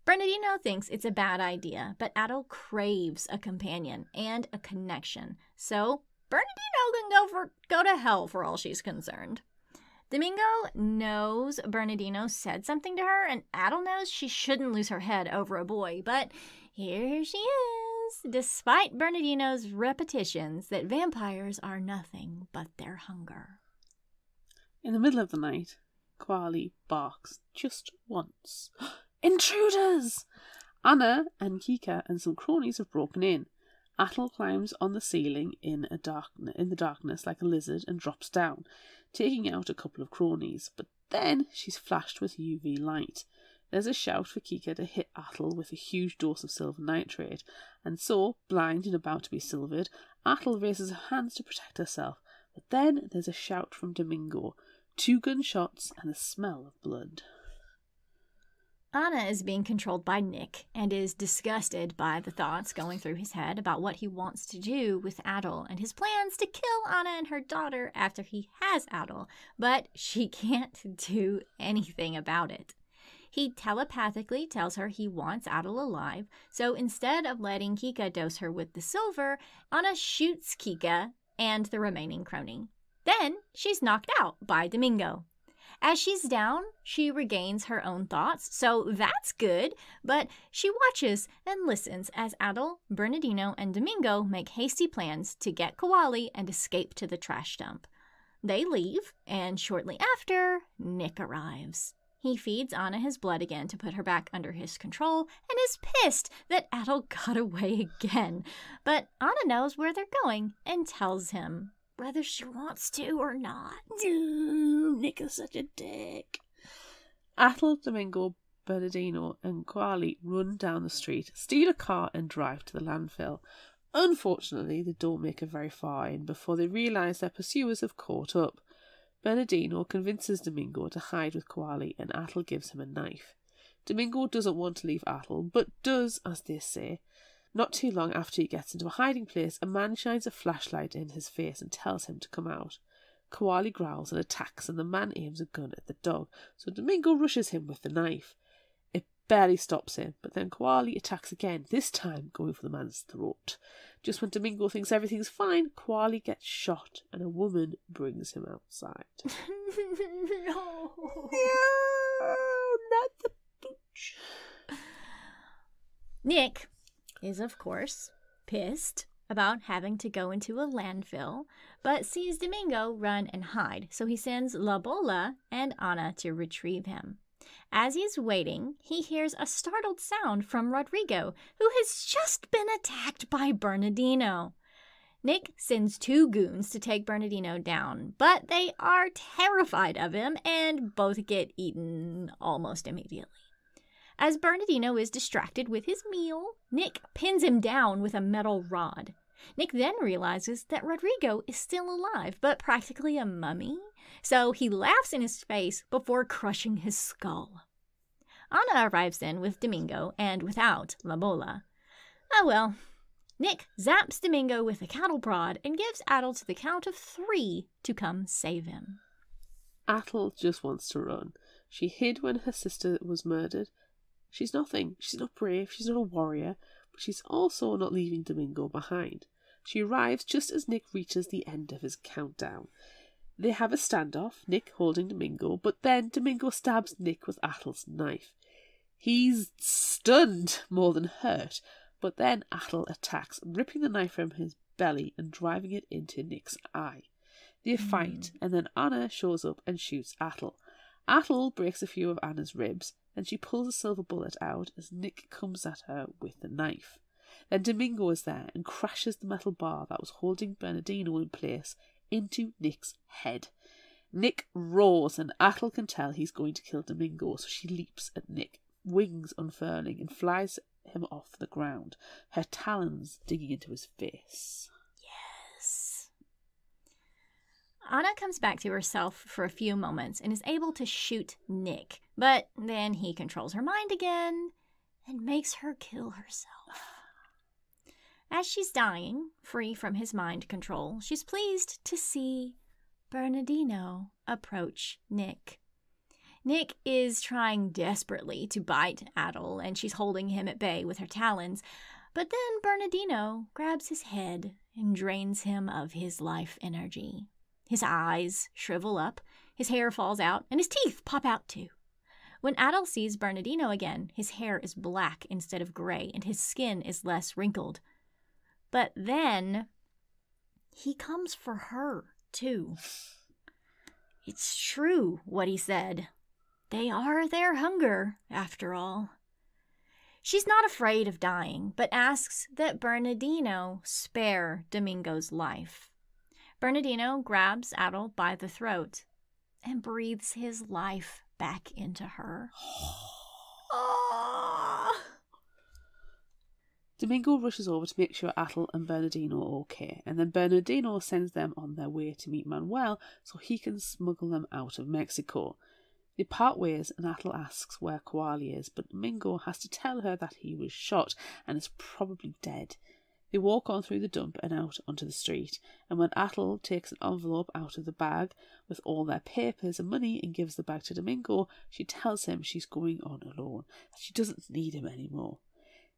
Bernardino thinks it's a bad idea, but Adel craves a companion and a connection, so Bernardino can go to hell for all she's concerned. Domingo knows Bernardino said something to her, and Adel knows she shouldn't lose her head over a boy, but here she is, despite Bernardino's repetitions that vampires are nothing but their hunger. In the middle of the night, Quali barks just once. Intruders! Anna and Kika and some cronies have broken in. Atle climbs on the ceiling in the darkness like a lizard and drops down, taking out a couple of cronies. But then she's flashed with UV light. There's a shout for Kika to hit Atle with a huge dose of silver nitrate, and so, blind and about to be silvered, Atle raises her hands to protect herself. But then there's a shout from Domingo, 2 gunshots and the smell of blood. Anna is being controlled by Nick and is disgusted by the thoughts going through his head about what he wants to do with Adel and his plans to kill Anna and her daughter after he has Adel, but she can't do anything about it. He telepathically tells her he wants Adel alive, so instead of letting Kika dose her with the silver, Anna shoots Kika and the remaining crony. Then she's knocked out by Domingo. As she's down, she regains her own thoughts, so that's good, but she watches and listens as Adel, Bernardino, and Domingo make hasty plans to get Quali and escape to the trash dump. They leave, and shortly after, Nick arrives. He feeds Anna his blood again to put her back under his control, and is pissed that Adel got away again. But Anna knows where they're going and tells him, whether she wants to or not. Nick is such a dick. Atle, Domingo, Bernardino, and Quali run down the street, steal a car, and drive to the landfill. Unfortunately, they don't make it very far in before they realise their pursuers have caught up. Bernardino convinces Domingo to hide with Quali, and Atle gives him a knife. Domingo doesn't want to leave Atle, but does, as they say. Not too long after he gets into a hiding place, a man shines a flashlight in his face and tells him to come out. Quali growls and attacks, and the man aims a gun at the dog, so Domingo rushes him with the knife. It barely stops him, but then Quali attacks again, this time going for the man's throat. Just when Domingo thinks everything's fine, Quali gets shot, and a woman brings him outside. No, not the booch. Nick is, of course, pissed about having to go into a landfill, but sees Domingo run and hide, so he sends La Bola and Ana to retrieve him. As he's waiting, he hears a startled sound from Rodrigo, who has just been attacked by Bernardino. Nick sends 2 goons to take Bernardino down, but they are terrified of him and both get eaten almost immediately. As Bernardino is distracted with his meal, Nick pins him down with a metal rod. Nick then realizes that Rodrigo is still alive, but practically a mummy, so he laughs in his face before crushing his skull. Ana arrives in with Domingo and without La Bola. Oh well. Nick zaps Domingo with a cattle prod and gives Adel to the count of 3 to come save him. Atel just wants to run. She hid when her sister was murdered. She's nothing. She's not brave. She's not a warrior. But she's also not leaving Domingo behind. She arrives just as Nick reaches the end of his countdown. They have a standoff, Nick holding Domingo, but then Domingo stabs Nick with Atel's knife. He's stunned more than hurt, but then Atel attacks, ripping the knife from his belly and driving it into Nick's eye. They fight, and then Anna shows up and shoots Atel. Atel breaks a few of Anna's ribs, and she pulls a silver bullet out as Nick comes at her with the knife. Then Domingo is there and crashes the metal bar that was holding Bernardino in place into Nick's head. Nick roars, and Atel can tell he's going to kill Domingo, so she leaps at Nick, wings unfurling, and flies him off the ground, her talons digging into his face. Yes. Anna comes back to herself for a few moments and is able to shoot Nick, but then he controls her mind again and makes her kill herself. As she's dying, free from his mind control, she's pleased to see Bernardino approach Nick. Nick is trying desperately to bite Adel, and she's holding him at bay with her talons, but then Bernardino grabs his head and drains him of his life energy. His eyes shrivel up, his hair falls out, and his teeth pop out too. When Adel sees Bernardino again, his hair is black instead of gray, and his skin is less wrinkled. But then he comes for her too. It's true what he said. They are their hunger, after all. She's not afraid of dying, but asks that Bernardino spare Domingo's life. Bernardino grabs Adel by the throat and breathes his life back into her. Domingo rushes over to make sure Atel and Bernardino are okay, and then Bernardino sends them on their way to meet Manuel so he can smuggle them out of Mexico. They part ways and Atel asks where Koali is, but Domingo has to tell her that he was shot and is probably dead. They walk on through the dump and out onto the street, and when Atel takes an envelope out of the bag with all their papers and money and gives the bag to Domingo, she tells him she's going on alone, that she doesn't need him anymore.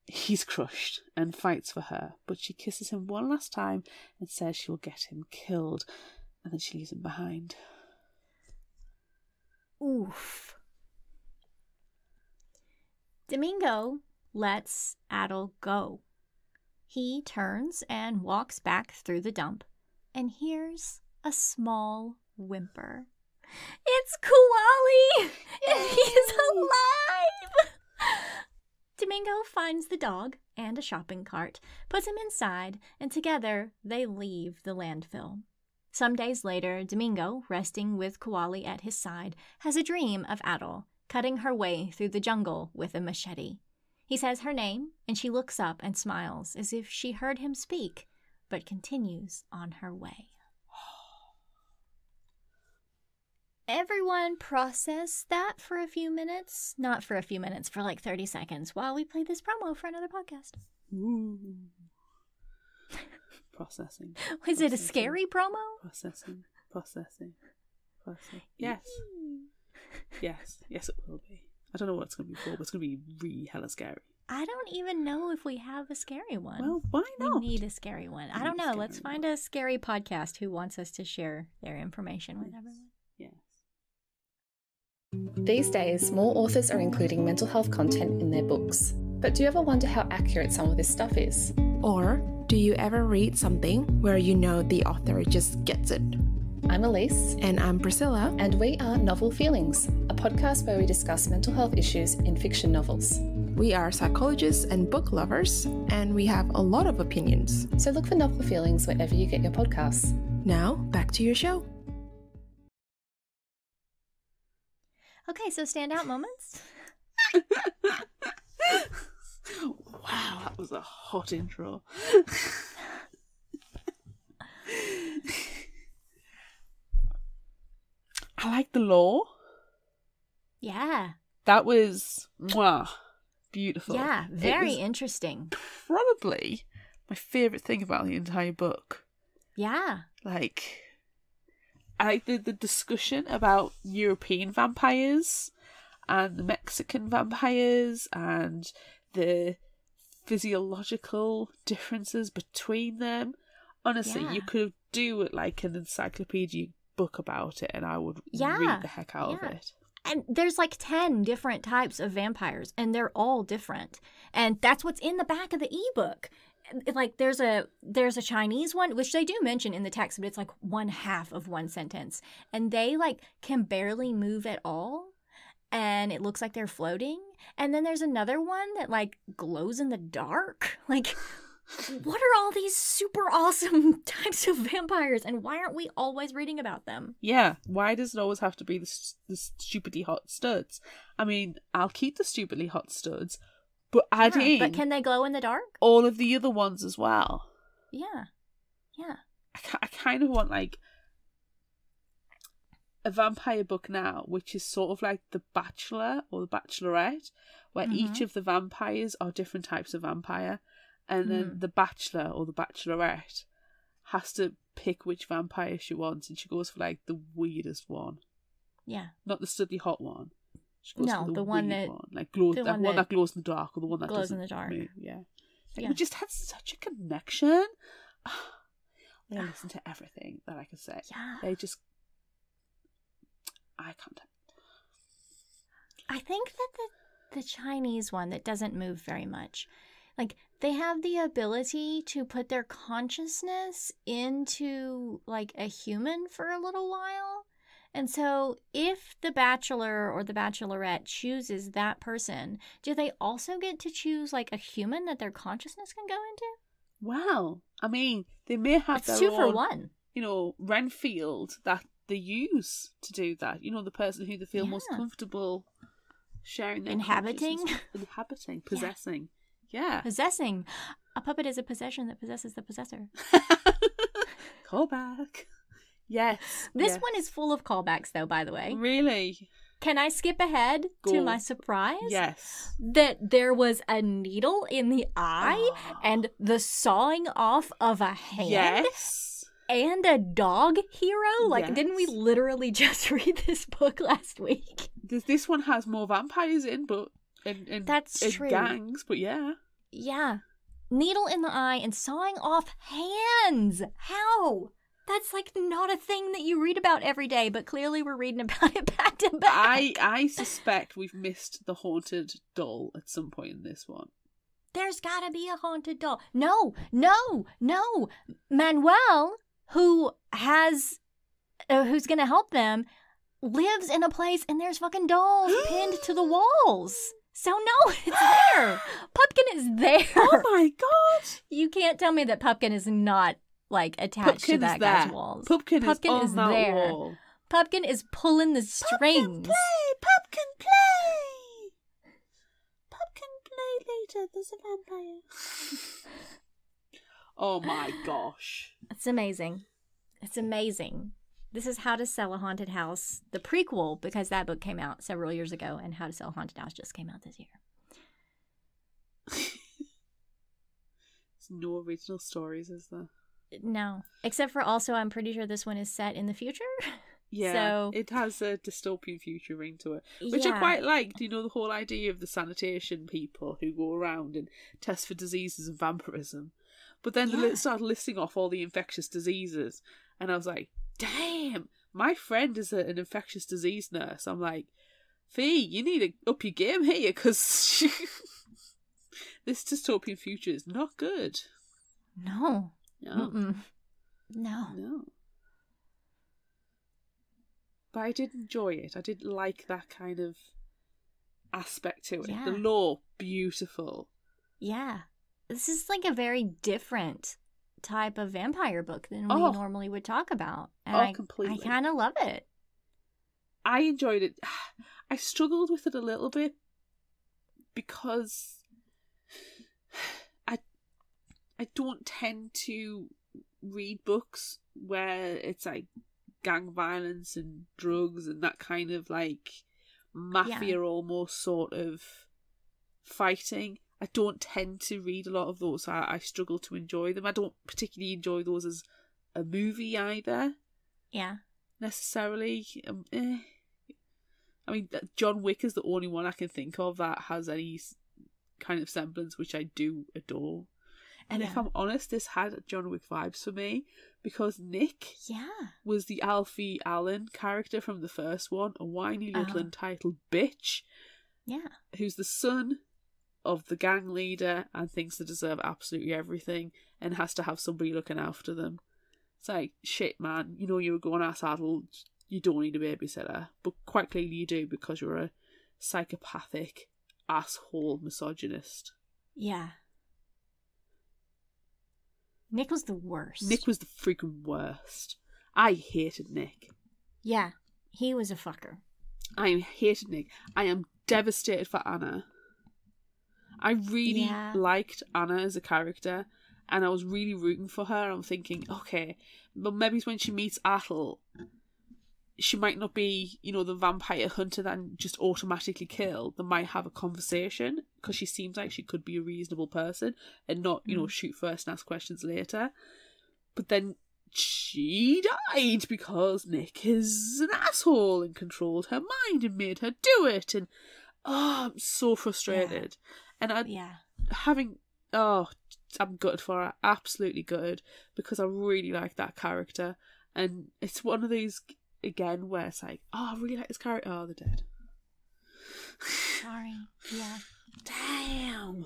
He's crushed and fights for her, but she kisses him one last time and says she will get him killed, and then she leaves him behind. Oof. Domingo lets Adel go. He turns and walks back through the dump and hears a small whimper. It's Koali! And he's alive! Domingo finds the dog and a shopping cart, puts him inside, and together they leave the landfill. Some days later, Domingo, resting with Koali at his side, has a dream of Adel cutting her way through the jungle with a machete. He says her name, and she looks up and smiles as if she heard him speak, but continues on her way. Everyone process that for a few minutes. Not for a few minutes, for like 30 seconds while we play this promo for another podcast. Ooh. Processing. Was it a scary promo? Processing. Yes. Yes, it will be. I don't know what it's going to be for, but it's going to be really hella scary. I don't even know if we have a scary one. Well, why not? We need a scary one. I don't know. Let's find a scary podcast who wants us to share their information with everyone. Yes. These days, more authors are including mental health content in their books. But do you ever wonder how accurate some of this stuff is? Or Do you ever read something where you know the author just gets it? I'm Elise. And I'm Priscilla. And we are Novel Feelings, a podcast where we discuss mental health issues in fiction novels. We are psychologists and book lovers, and we have a lot of opinions. So look for Novel Feelings wherever you get your podcasts. Now, back to your show. Okay, so standout moments? Wow, that was a hot intro. I like the law. Yeah. That was beautiful. Yeah, very interesting. Probably my favourite thing about the entire book. Yeah. Like, I like the discussion about European vampires and the Mexican vampires and the physiological differences between them. Honestly, Yeah. you could do it like an encyclopedia book about it and I would read the heck out of it. And there's like 10 different types of vampires, and they're all different. And that's what's in the back of the ebook. Like there's a Chinese one, which they do mention in the text, but it's like 1/2 of one sentence. And they like can barely move at all. And it looks like they're floating. And then there's another one that like glows in the dark. Like, what are all these super awesome types of vampires, and why aren't we always reading about them? Yeah, why does it always have to be the stupidly hot studs? I mean, I'll keep the stupidly hot studs, but add in... But can they glow in the dark? All of the other ones as well. Yeah. Yeah. I kind of want, like, a vampire book now, which is sort of like The Bachelor or The Bachelorette, where each of the vampires are different types of vampire. And then the Bachelor or the Bachelorette has to pick which vampire she wants, and she goes for like the weirdest one. Yeah. Not the studly hot one. She goes No, for the one that like glows, the one that glows in the dark, or the one that glows in doesn't the dark. move. Yeah. Like, Yeah. we just had such a connection. They listen to everything that I can say. Yeah. They just eye contact. I think that the Chinese one that doesn't move very much, like they have the ability to put their consciousness into like a human for a little while. And so if the Bachelor or the Bachelorette chooses that person, do they also get to choose like a human that their consciousness can go into? Well, I mean, they may have It's their 2 for own, 1. you know, Renfield that they use to do that. You know, the person who they feel most comfortable sharing their Inhabiting? Inhabiting, possessing. Yeah. Possessing. A puppet is a possession that possesses the possessor. Callback. Yes. This one is full of callbacks, though, by the way. Really? Can I skip ahead to my surprise? Yes. That there was a needle in the eye and the sawing off of a hand. Yes. And a dog hero? Like, Yes. didn't we literally just read this book last week? This one has more vampires in, but in That's true. gangs, but yeah. Yeah. Needle in the eye and sawing off hands. How? That's like not a thing that you read about every day, but clearly we're reading about it back to back. I suspect we've missed the haunted doll at some point in this one. There's gotta be a haunted doll. No. Manuel, who's gonna help them, lives in a place and there's fucking dolls pinned to the walls. So no, it's there. Pupkin is there. Oh my god! You can't tell me that Pupkin is not like attached to that guy's walls. Pupkin is on that there. wall. Pupkin is pulling the strings. Pumpkin play! Pumpkin play later, there's a vampire. Oh my gosh. It's amazing. It's amazing. This is How to Sell a Haunted House, the prequel, because that book came out several years ago, and How to Sell a Haunted House just came out this year. There's no original stories, is there? No. Except for also, I'm pretty sure this one is set in the future. Yeah, So, it has a dystopian future ring to it, which I yeah. quite liked. You know, the whole idea of the sanitation people who go around and test for diseases and vampirism. But then they started listing off all the infectious diseases, and I was like, damn, my friend is an infectious disease nurse. I'm like, Fee, you need to up your game here, because this dystopian future is not good. No. No. Mm-mm. No. No. But I did enjoy it. I did like that kind of aspect to it. Yeah. The lore, beautiful. Yeah. This is like a very different type of vampire book than we Oh. normally would talk about. And Oh, completely. I kind of love it. I enjoyed it. I struggled with it a little bit because I don't tend to read books where it's like gang violence and drugs and that kind of like mafia almost sort of fighting. I don't tend to read a lot of those, so I struggle to enjoy them. I don't particularly enjoy those as a movie either. Yeah. Necessarily. I mean, John Wick is the only one I can think of that has any kind of semblance, which I do adore. And if I'm honest, this had John Wick vibes for me because Nick was the Alfie Allen character from the first one, a whiny little entitled bitch who's the son of the gang leader and thinks they deserve absolutely everything and has to have somebody looking after them. It's like, shit, man, you know you're a grown-ass adult, you don't need a babysitter. But quite clearly you do because you're a psychopathic, asshole misogynist. Yeah. Nick was the worst. Nick was the freaking worst. I hated Nick. Yeah, he was a fucker. I hated Nick. I am devastated for Anna. I really liked Anna as a character, and I was really rooting for her. I'm thinking, okay, but maybe when she meets Atle, she might not be, you know, the vampire hunter that just automatically kill. They might have a conversation because she seems like she could be a reasonable person and not, you know, shoot first and ask questions later. But then she died because Nick is an asshole and controlled her mind and made her do it. And I'm so frustrated. And I'm gutted for her, absolutely gutted, because I really like that character. And it's one of these again where it's like, oh, I really like this character. Oh, they're dead. Sorry. Yeah. Damn.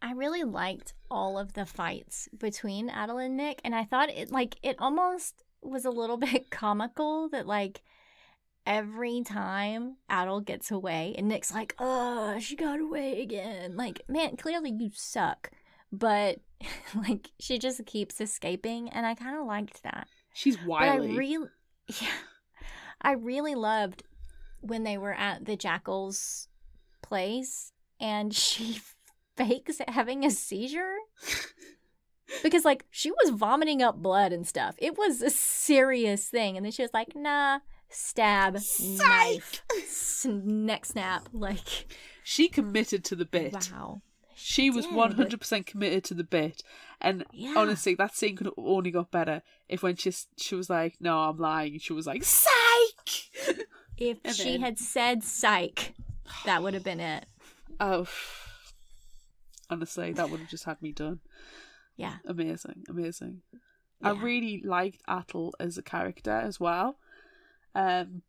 I really liked all of the fights between Adel and Nick, and I thought it almost was a little bit comical that like every time Adel gets away and Nick's like, oh, she got away again. Like, man, clearly you suck. But like she just keeps escaping, and I kind of liked that. She's wily. But I really loved when they were at the Jackal's place and she fakes having a seizure. Because, like, she was vomiting up blood and stuff. It was a serious thing. And then she was like, nah, stab, knife, neck snap. Like, she committed to the bit. Wow. She was 100% committed to the bit. And honestly, that scene could have only got better if when she was like, no, I'm lying. She was like, psych! If she had said psych, that would have been it. Oh. Honestly, that would have just had me done. Yeah. Amazing. Yeah. I really liked Atle as a character as well. What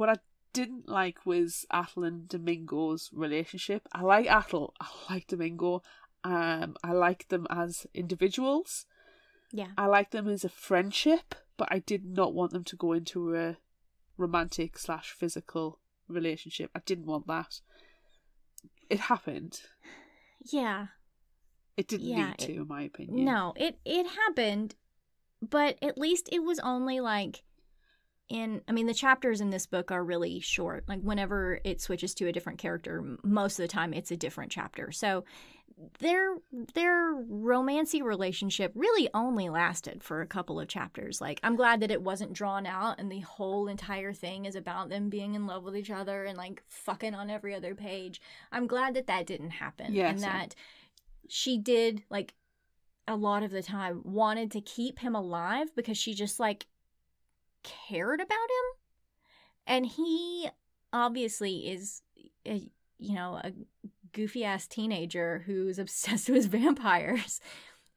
I didn't like was Atle and Domingo's relationship. I like Atle. I like Domingo. I like them as individuals. Yeah. I like them as a friendship, but I did not want them to go into a romantic / physical relationship. I didn't want that. It happened. Yeah. It didn't need to, in my opinion. No, it happened, but at least it was only like the chapters in this book are really short. Like whenever it switches to a different character, most of the time it's a different chapter. So their romancy relationship really only lasted for a couple of chapters. Like, I'm glad that it wasn't drawn out and the whole entire thing is about them being in love with each other and like fucking on every other page. I'm glad that didn't happen. Yeah, and that she did, like, a lot of the time wanted to keep him alive because she just like cared about him. And he obviously is a goofy ass teenager who's obsessed with vampires,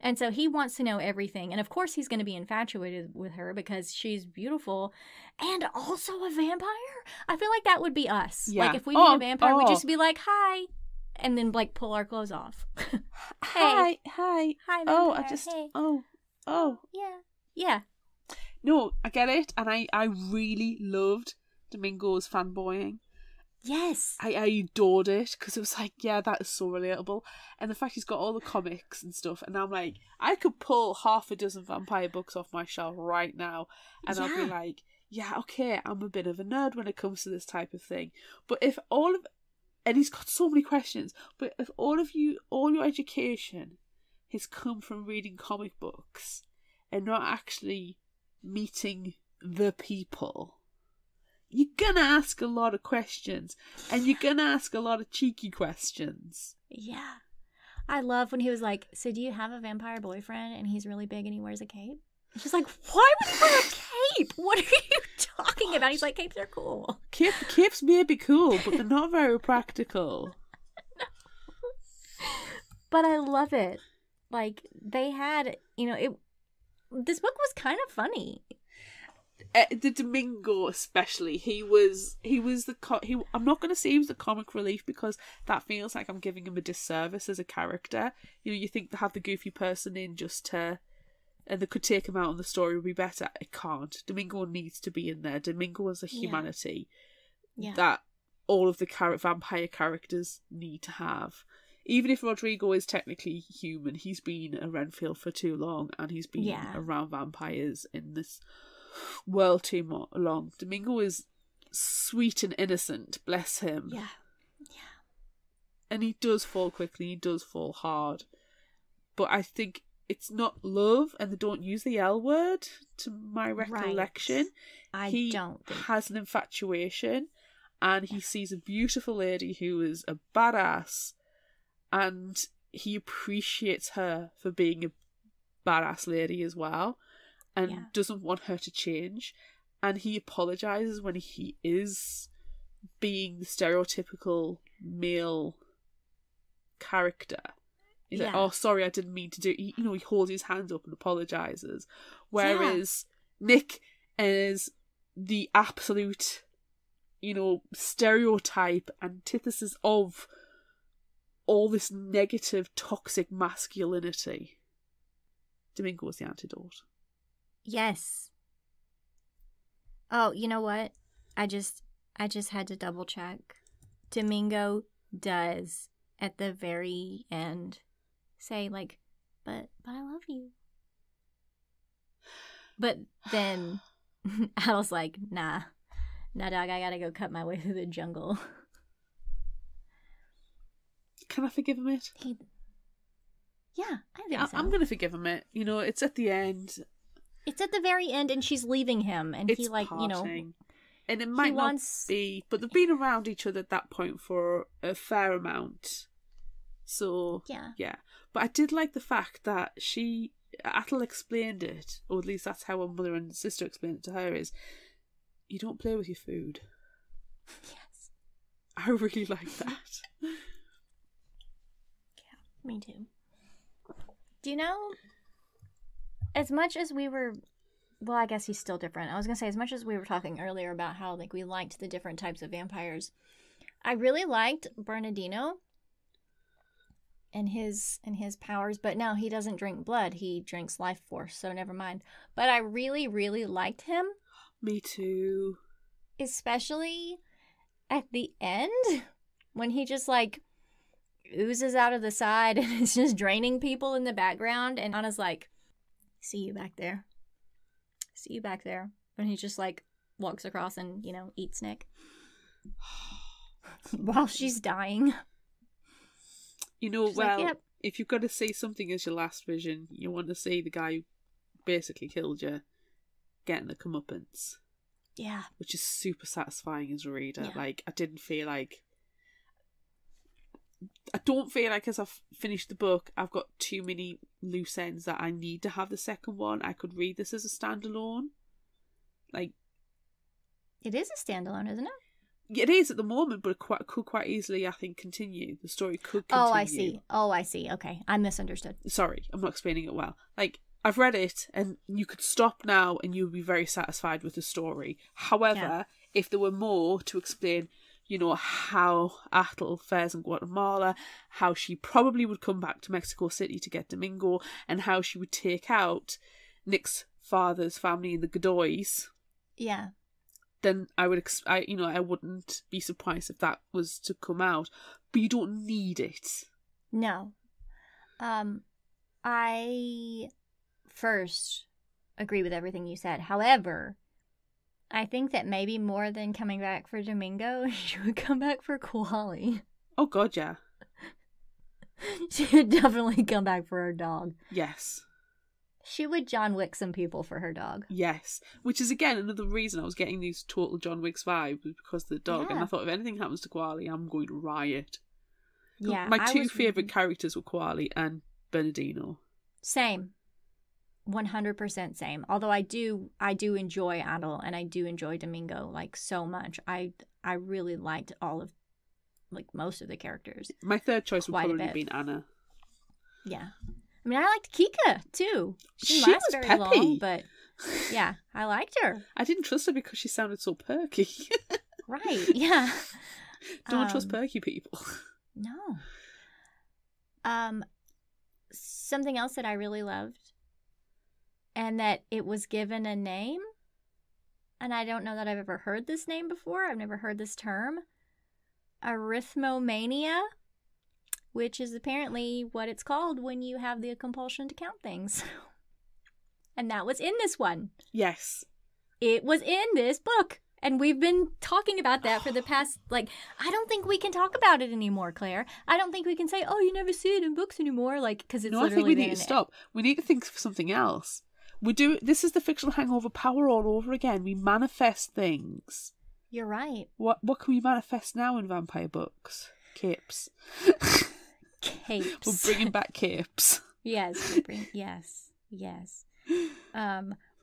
and so he wants to know everything, and of course he's going to be infatuated with her because she's beautiful and also a vampire. I feel like that would be us. Like if we meet a vampire, we'd just be like, hi, and then like pull our clothes off. Hi. Hi, Oh, vampire, hey. Oh. Yeah. No, I get it, and I really loved Domingo's fanboying. Yes. I adored it, because it was like, yeah, that is so relatable. And the fact he's got all the comics and stuff, and I'm like, I could pull half a dozen vampire books off my shelf right now, and I'll be like, yeah, okay, I'm a bit of a nerd when it comes to this type of thing. But if and he's got so many questions, but if all your education has come from reading comic books and not actually meeting the people, you're gonna ask a lot of questions, and you're gonna ask a lot of cheeky questions. Yeah. I love when he was like, so do you have a vampire boyfriend and he's really big and he wears a cape? And she's like, why would he wear a cape? What are you talking about? He's like, capes are cool. Capes may be cool, but they're not very practical. No. But I love it. Like, they had, this book was kind of funny. The Domingo, especially, he was I'm not going to say he was the comic relief, because that feels like I'm giving him a disservice as a character. You think to have the goofy person in just to, and they could take him out and the story would be better. It can't. Domingo needs to be in there. Domingo is a humanity that all of the vampire characters need to have. Even if Rodrigo is technically human, he's been a Renfield for too long, and he's been around vampires in this world too long. Domingo is sweet and innocent, bless him. Yeah. And he does fall quickly, he does fall hard. But I think it's not love, and they don't use the L word, to my recollection. Right. He has an infatuation, and he sees a beautiful lady who is a badass, and he appreciates her for being a badass lady as well, and doesn't want her to change. And he apologises when he is being the stereotypical male character. He's like, oh, sorry, I didn't mean to do it. He holds his hands up and apologises. Whereas Nick is the absolute, stereotype, antithesis of all this negative, toxic masculinity. Domingo is the antidote. Yes. Oh, you know what? I just had to double check. Domingo does at the very end say like, but I love you. But then Adele's like, nah, dog, I gotta go cut my way through the jungle. Can I forgive him it? Yeah, I think so. I'm gonna forgive him it. It's at the end. It's at the very end, and she's leaving him, and it's he parting. And it might not be, but they've been around each other at that point for a fair amount. So yeah. But I did like the fact that Attel explained it, or at least that's how her mother and sister explained it to her, is you don't play with your food. Yes. I really like that. Yeah, me too. Do you know, as much as we were, well, I guess he's still different. I was going to say, as much as we were talking earlier about how like we liked the different types of vampires, I really liked Bernardino and his powers, but now he doesn't drink blood. He drinks life force, so never mind. But I really, really liked him. Me too. Especially at the end when he just like oozes out of the side and is just draining people in the background, and Anna's like, see you back there, and he just like walks across and eats Nick while she's dying. She's like, yep. If you've got to see something as your last vision, you want to see the guy who basically killed you getting the comeuppance. Yeah. Which is super satisfying as a reader. Yeah. Like, I don't feel like as I've finished the book, I've got too many loose ends that I need to have the second one. I could read this as a standalone. Like, it is a standalone, isn't it? It is at the moment, but it could quite easily, I think, continue. The story could continue. Oh, I see. Okay, I misunderstood. Sorry, I'm not explaining it well. Like, I've read it, and you could stop now, and you would be very satisfied with the story. However, if there were more to explain, you know, how Atle fares in Guatemala, how she probably would come back to Mexico City to get Domingo, and how she would take out Nick's father's family in the Godoys. Yeah. Then I wouldn't be surprised if that was to come out. But you don't need it. No. I first agree with everything you said. However, I think that maybe more than coming back for Domingo, she would come back for Koali. Oh, God, yeah. She would definitely come back for her dog. Yes. She would John Wick some people for her dog. Yes. Which is, again, another reason I was getting these total John Wick's vibe, was because of the dog. Yeah. And I thought, if anything happens to Koali, I'm going to riot. Yeah. My two favourite characters were Koali and Bernardino. Same. 100% same. Although I do enjoy Adel and I do enjoy Domingo like so much. I really liked all of, like, most of the characters. My third choice would Quite a probably bit. been Anna. Yeah. I mean, I liked Kika too. She She didn't last was very peppy. long, but yeah, I liked her. I didn't trust her because she sounded so perky. Right. Yeah. Don't trust perky people. No. Something else that I really loved, and that it was given a name, and I don't know that I've ever heard this name before. I've never heard this term. Arithmomania, which is apparently what it's called when you have the compulsion to count things. And that was in this one. Yes. It was in this book. And we've been talking about that for the past, I don't think we can talk about it anymore, Claire. I don't think we can say, oh, you never see it in books anymore, because it's No, I literally think we there need in to it. stop. We need to think of something else. This is the fictional hangover power all over again. We manifest things. You're right. What can we manifest now in vampire books? Capes. Capes. We're bringing back capes. Yes. Yes.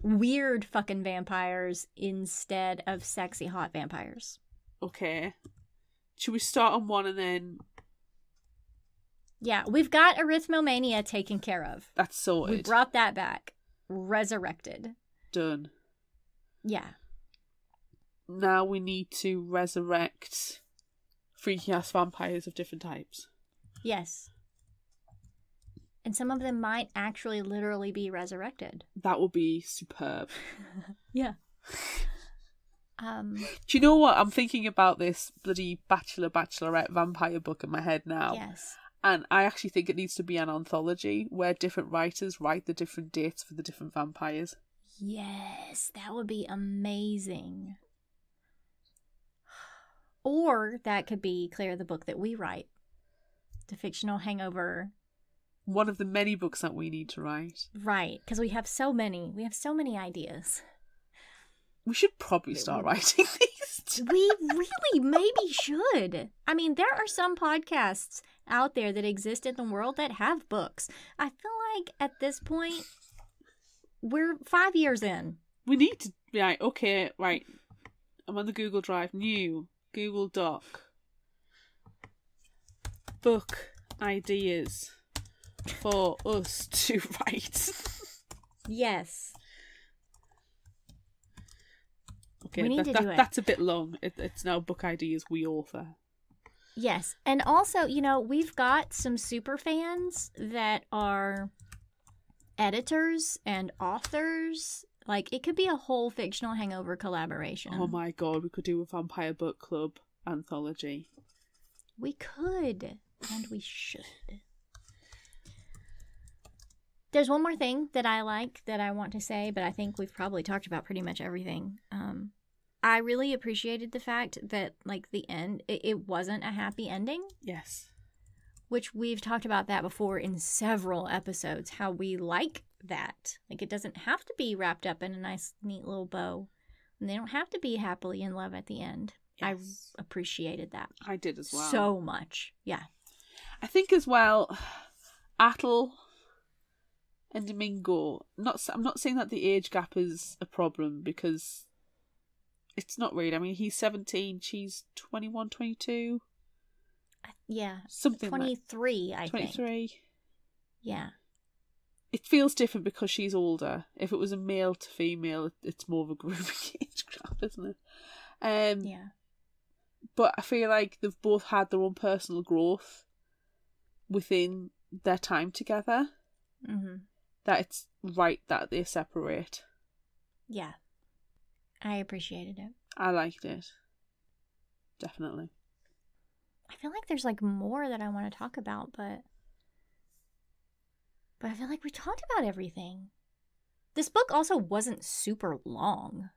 Weird fucking vampires instead of sexy hot vampires. Okay. Should we start on one and then... Yeah, we've got Arithmomania taken care of. That's sorted. We brought that back. Resurrected. Done. Yeah. Now we need to resurrect freaky ass vampires of different types. Yes. And some of them might actually literally be resurrected. That would be superb. Yeah. Do you know what? I'm thinking about this bloody Bachelorette vampire book in my head now. Yes. And I actually think it needs to be an anthology where different writers write the different dates for the different vampires. Yes, that would be amazing. Or that could be, Claire, the book that we write. The Fictional Hangover. One of the many books that we need to write. Right, because we have so many. We have so many ideas. We should probably start writing these. We really maybe should. I mean, there are some podcasts out there that exist in the world that have books. I feel like at this point, we're 5 years in. We need to... Right, okay, right. I'm on the Google Drive. New Google Doc. Book ideas for us to write. Yes. Okay, We need to do it. That's a bit long. It's now book ideas we author. Yes. And also, we've got some super fans that are editors and authors. It could be a whole Fictional Hangover collaboration. Oh my god, we could do a vampire book club anthology. We could. And we should. There's one more thing that I like that I want to say, but I think we've probably talked about pretty much everything. I really appreciated the fact that, the end, it wasn't a happy ending. Yes. Which we've talked about that before in several episodes, how we like that. It doesn't have to be wrapped up in a nice, neat little bow. And they don't have to be happily in love at the end. Yes. I appreciated that. I did as well. So much. Yeah. I think as well, Atle and Domingo, I'm not saying that the age gap is a problem, because it's not really. I mean, he's 17, she's 21, 22. Yeah. Something 23, like I think. 23. Yeah. It feels different because she's older. If it was a male to female, it's more of a grooming age gap, isn't it? Yeah. but I feel like they've both had their own personal growth within their time together. Mm-hmm. That it's right that they separate. Yeah. I appreciated it. I liked it. Definitely. I feel like there's like more that I want to talk about, but I feel like we talked about everything. This book also wasn't super long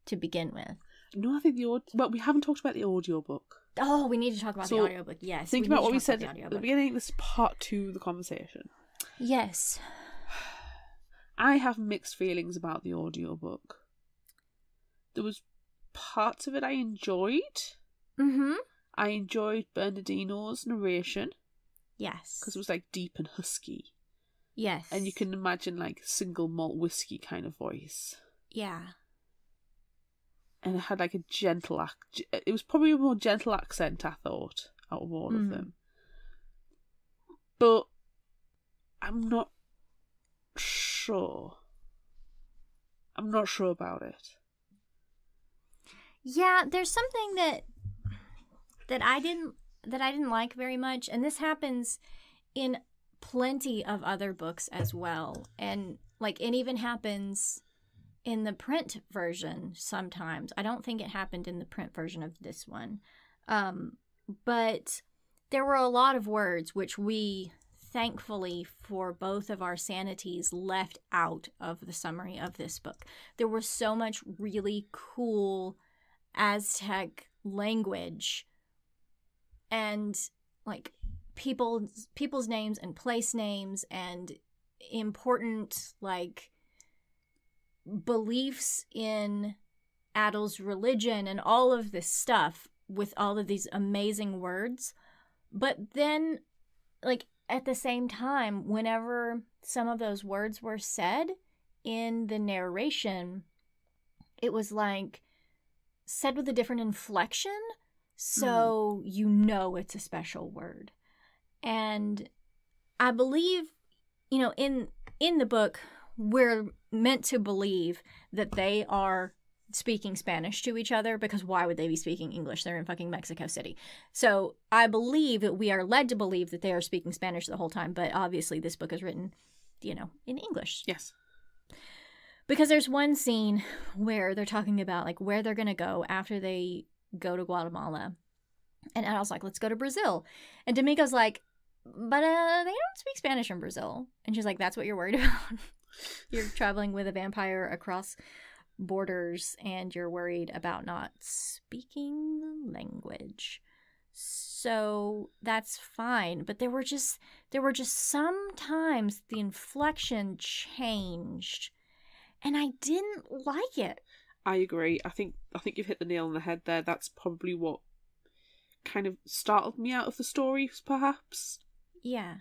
to begin with. No, I think we haven't talked about the audiobook. Oh, we need to talk about the audiobook. Yes. Think about what we said at the beginning. This is part 2 of the conversation. Yes. I have mixed feelings about the audiobook. There was parts of it I enjoyed. Mm-hmm. I enjoyed Bernardino's narration. Yes. Because it was like deep and husky. Yes. And you can imagine like single malt whiskey kind of voice. Yeah. And it had like a gentle it was probably a more gentle accent, I thought, out of all of them. But I'm not sure. I'm not sure about it. Yeah, there's something that I didn't like very much, and this happens in plenty of other books as well. And like it even happens in the print version sometimes. I don't think it happened in the print version of this one. But there were a lot of words which we, thankfully for both of our sanities, left out of the summary of this book. There was so much really cool Aztec language and like people's names and place names and important like beliefs in Adel's religion and all of this stuff with all of these amazing words. But then like at the same time, whenever some of those words were said in the narration, it was like said with a different inflection, so you know it's a special word. And I believe, you know, in the book, we're meant to believe that they are speaking Spanish to each other, because why would they be speaking English? They're in fucking Mexico City. So I believe that we are led to believe that they are speaking Spanish the whole time, but obviously this book is written, you know, in English. Yes. Because there's one scene where they're talking about like where they're going to go after they go to Guatemala. And Adel's like, let's go to Brazil. And Domingo's like, but they don't speak Spanish in Brazil. And she's like, that's what you're worried about? You're traveling with a vampire across borders and you're worried about not speaking the language. So that's fine. But there were just sometimes the inflection changed. And I didn't like it. I agree. I think you've hit the nail on the head there. That's probably what kind of startled me out of the story, perhaps. Yeah.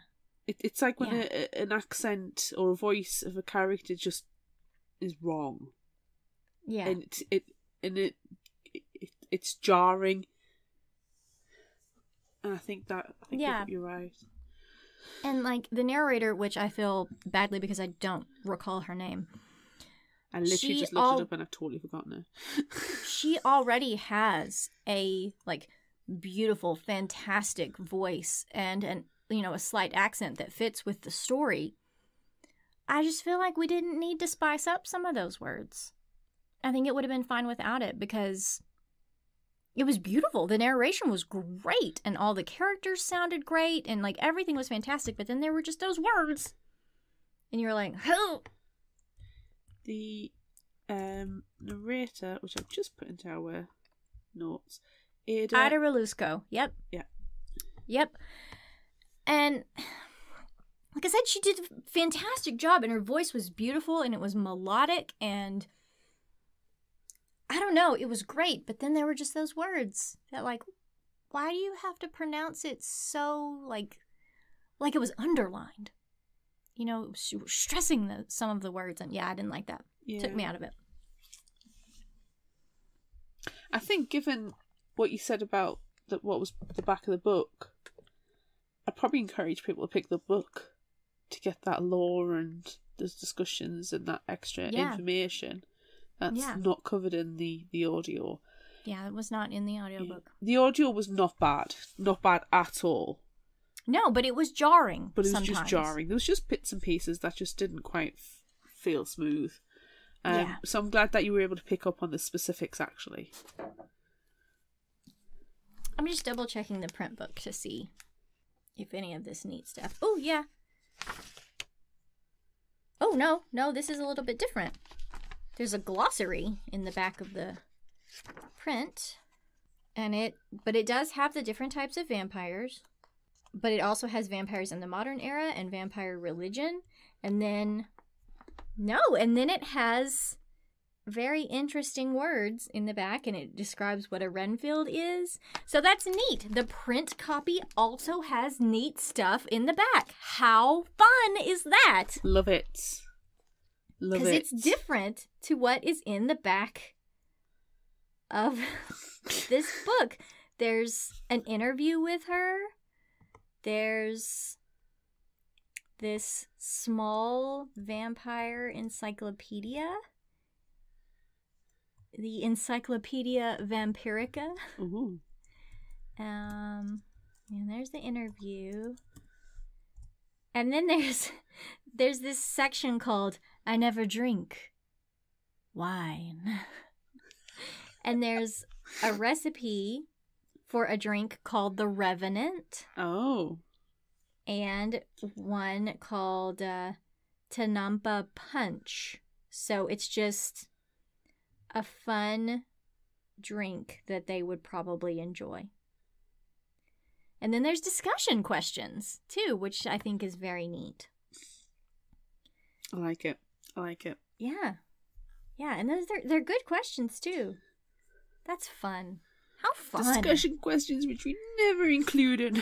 It's like when an accent or a voice of a character just is wrong. Yeah. And it's jarring. And I think you're right. And like the narrator, which I feel badly because I don't recall her name. I literally just looked it up and I've totally forgotten it. She already has a like beautiful, fantastic voice and a slight accent that fits with the story. I just feel like we didn't need to spice up some of those words. I think it would have been fine without it because it was beautiful. The narration was great and all the characters sounded great and like everything was fantastic, but then there were just those words. And you're like, oh. The narrator, which I've just put into our notes, Ada Relusco. Yep. Yeah. Yep. And like I said, she did a fantastic job and her voice was beautiful and it was melodic and I don't know, it was great. But then there were just those words that like, why do you have to pronounce it so like it was underlined? You know, stressing some of the words. And yeah, I didn't like that. Yeah. Took me out of it. I think given what you said about what was the back of the book, I'd probably encourage people to pick the book to get that lore and those discussions and that extra information that's not covered in the audio. Yeah, it was not in the audiobook. The audio was not bad. Not bad at all. No, but it was jarring. But it was sometimes. just jarring. There was just bits and pieces that just didn't quite feel smooth. Yeah. So I'm glad that you were able to pick up on the specifics, actually. I'm just double checking the print book to see if any of this neat stuff. Oh, yeah. Oh, no, this is a little bit different. There's a glossary in the back of the print, but it does have the different types of vampires, but it also has vampires in the modern era and vampire religion, and then it has very interesting words in the back, and it describes what a Renfield is. So that's neat. The print copy also has neat stuff in the back. How fun is that? Love it. Love it. Because it's different to what is in the back of this book. There's an interview with her. There's this small vampire encyclopedia. The Encyclopedia Vampirica. Ooh. And there's the interview. And then there's this section called I Never Drink Wine. And there's a recipe for a drink called the Revenant. Oh. And one called Tanampa Punch. So it's just a fun drink that they would probably enjoy. And then there's discussion questions, too, which I think is very neat. I like it. Yeah. Yeah, and they're good questions, too. That's fun. How fun. Discussion questions which we never include in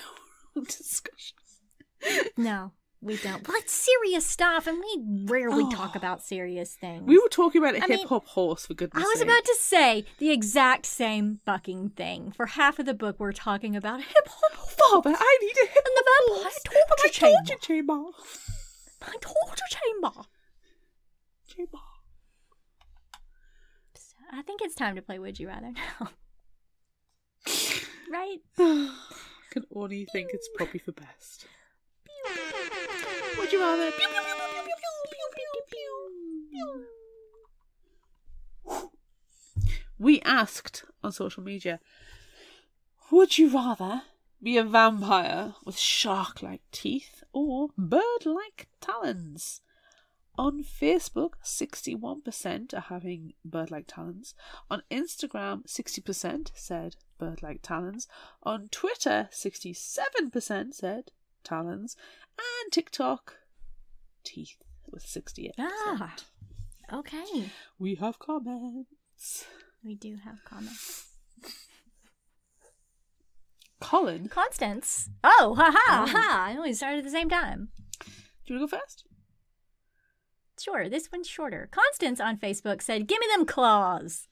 our discussions. No, we don't. Well, it's serious stuff, and we rarely talk about serious things. We were talking about a hip-hop horse, for goodness sake. I was about to say the exact same fucking thing. For half of the book, we're talking about hip-hop horse. Father, I need a hip-hop horse. Torture chamber. My torture chamber. I think it's time to play Would You Rather now. Right? I can only think it's probably for best. Would you rather? Pew, pew, pew, pew, pew, pew, pew, pew, pew. We asked on social media, would you rather be a vampire with shark-like teeth or bird-like talons? On Facebook, 61% are having bird-like talons. On Instagram, 60% said bird-like talons. On Twitter, 67% said talons. And TikTok, teeth with 68%. Ah, okay. We have comments. We do have comments. Colin. Constance. Oh, ha. We started at the same time. Do you want to go first? Sure, this one's shorter. Constance on Facebook said, "Give me them claws.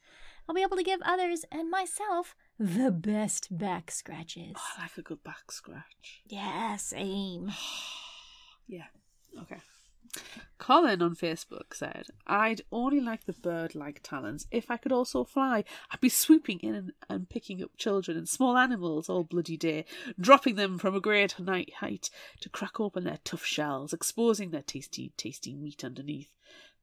I'll be able to give others and myself the best back scratches." Oh, I like a good back scratch. Yeah, same. Yeah, okay. Colin on Facebook said, I'd only like the bird-like talons. If I could also fly, I'd be swooping in and picking up children and small animals all bloody day, dropping them from a great height to crack open their tough shells, exposing their tasty, tasty meat underneath.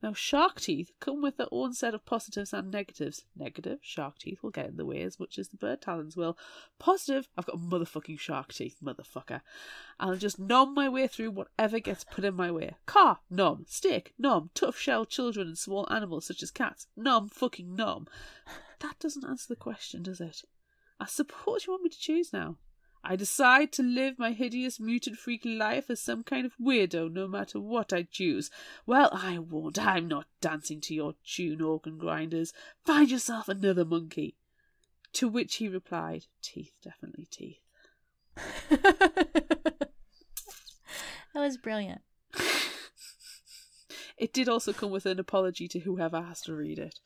Now, shark teeth come with their own set of positives and negatives. Negative, shark teeth will get in the way as much as the bird talons will. Positive, I've got motherfucking shark teeth, motherfucker. I'll just nom my way through whatever gets put in my way. Car, nom. Stick, nom. Tough shell children and small animals such as cats, nom fucking nom. That doesn't answer the question, does it? I suppose you want me to choose now. I decide to live my hideous mutant freak life as some kind of weirdo no matter what I choose. Well, I won't. I'm not dancing to your tune, organ grinders. Find yourself another monkey. To which he replied, teeth, definitely teeth. That was brilliant. It did also come with an apology to whoever has to read it.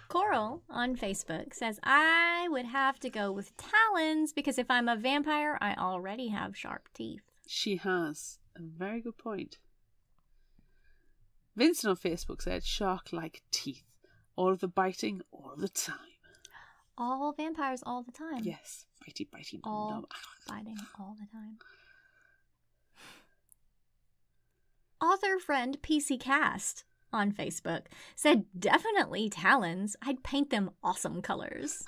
Coral on Facebook says, I would have to go with talons because if I'm a vampire, I already have sharp teeth. She has a very good point. Vincent on Facebook said, shark-like teeth. All of the biting, all of the time. All vampires all the time. Yes. Bitey, All no. biting all the time. Author friend PC Cast on Facebook said, definitely talons. I'd paint them awesome colors.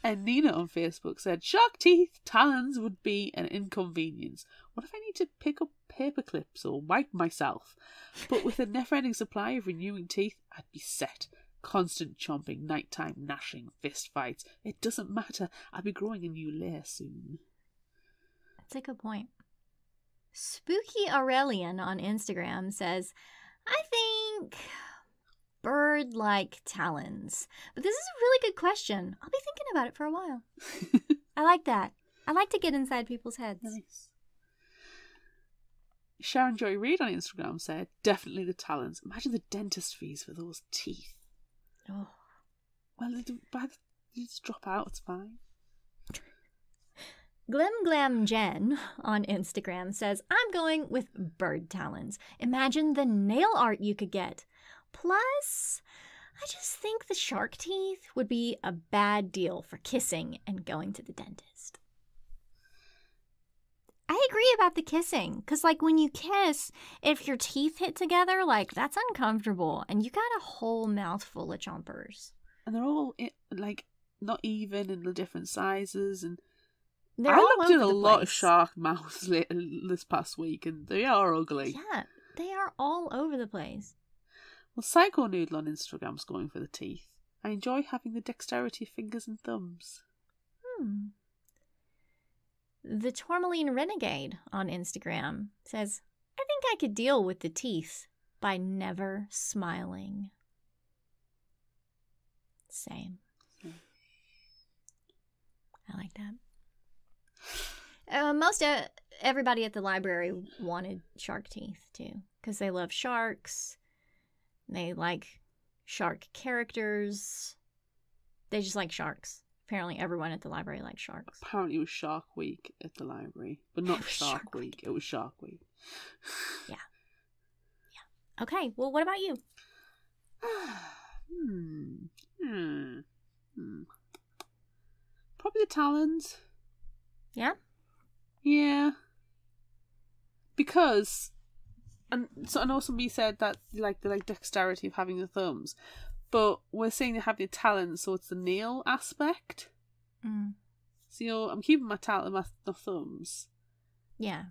And Nina on Facebook said, shark teeth, talons would be an inconvenience. What if I need to pick up paper clips or wipe myself? But with a never-ending supply of renewing teeth, I'd be set. Constant chomping, nighttime gnashing, fist fights. It doesn't matter. I'll be growing a new layer soon. That's a good point. Spooky Aurelian on Instagram says, I think bird-like talons. But this is a really good question. I'll be thinking about it for a while. I like that. I like to get inside people's heads. Nice. Sharon Joy Reid on Instagram said, definitely the talons. Imagine the dentist fees for those teeth. Oh. Well, you just drop out, it's fine. Glam Jen on Instagram says, I'm going with bird talons. Imagine the nail art you could get. Plus, I just think the shark teeth would be a bad deal for kissing and going to the dentist. I agree about the kissing, because, like, when you kiss, if your teeth hit together, like, that's uncomfortable, and you got a whole mouthful of chompers. And they're all, like, not even in the different sizes, and They're I all looked at over a the lot of place. shark mouths this past week, and they are ugly. Yeah, they are all over the place. Well, Psycho Noodle on Instagram's going for the teeth. I enjoy having the dexterity of fingers and thumbs. The Tourmaline Renegade on Instagram says, I think I could deal with the teeth by never smiling. Same. I like that. Everybody at the library wanted shark teeth too, because they love sharks. They like shark characters. They just like sharks. Apparently everyone at the library likes sharks. Apparently it was Shark Week at the library. But not Shark Week. It was Shark Week. Yeah. Okay, well, what about you? Probably the talons. Yeah? Yeah. Because, and so I know somebody said that they like dexterity of having the thumbs, but we're saying they have the talons, so it's the nail aspect. So I'm keeping my thumbs. Yeah.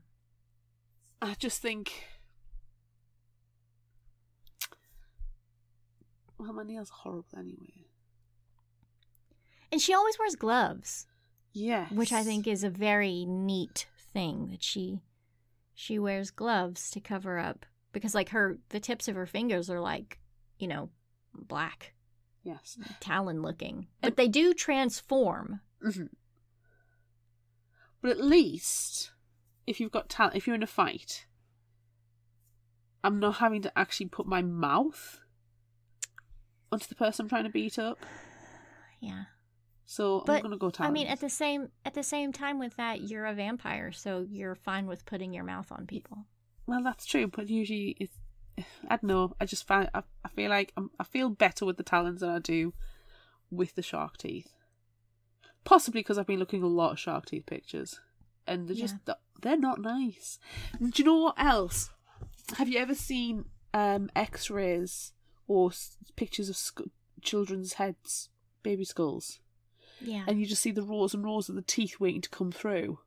I just think, well, my nails are horrible anyway. And she always wears gloves. Yes. Which I think is a very neat thing, that she wears gloves to cover up, because like the tips of her fingers are like, black. Yes. Talon looking. But they do transform. Mm-hmm. But at least if you've got talent, if you're in a fight, I'm not having to actually put my mouth onto the person I'm trying to beat up. Yeah. So I'm gonna go talent. I mean, at the same time with that, you're a vampire, so you're fine with putting your mouth on people. Well, that's true, but usually it's, I don't know. I just find I feel like I feel better with the talons than I do with the shark teeth. Possibly because I've been looking at a lot of shark teeth pictures, and they're not nice. And do you know what else? Have you ever seen X-rays or pictures of children's heads, baby skulls? Yeah. And you just see the rows and rows of the teeth waiting to come through.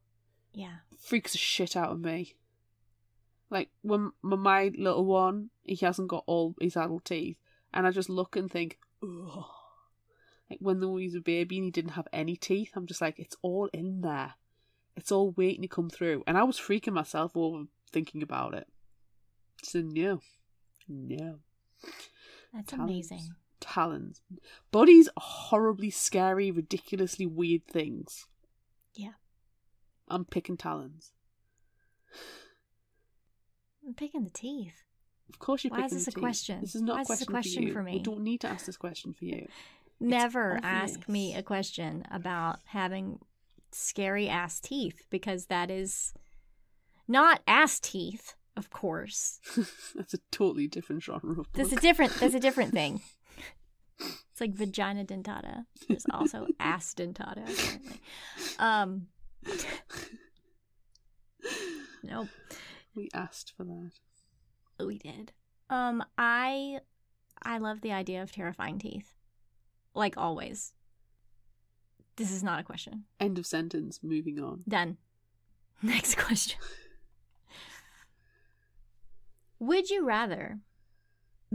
Yeah. Freaks the shit out of me. Like, when my little one, he hasn't got all his adult teeth, and I just look and think, ugh. Like, when he was a baby and he didn't have any teeth, I'm just like, it's all in there. It's all waiting to come through. And I was freaking myself over thinking about it. So, no. That's amazing. Talons. Bodies are horribly scary, ridiculously weird things. Yeah. I'm picking talons. I'm picking the teeth. Of course you're picking the teeth. Why is this a question? This is not Why is this a question for me? We don't need to ask this question for you. Never ask me a question about having scary ass teeth, because that is not ass teeth. of course. That's a totally different genre of book. That's a different thing. It's like vagina dentata. There's also ass dentata, apparently. Nope. We asked for that. We did. I love the idea of terrifying teeth. Like always. This is not a question. End of sentence. Moving on. Done. Next question. Would you rather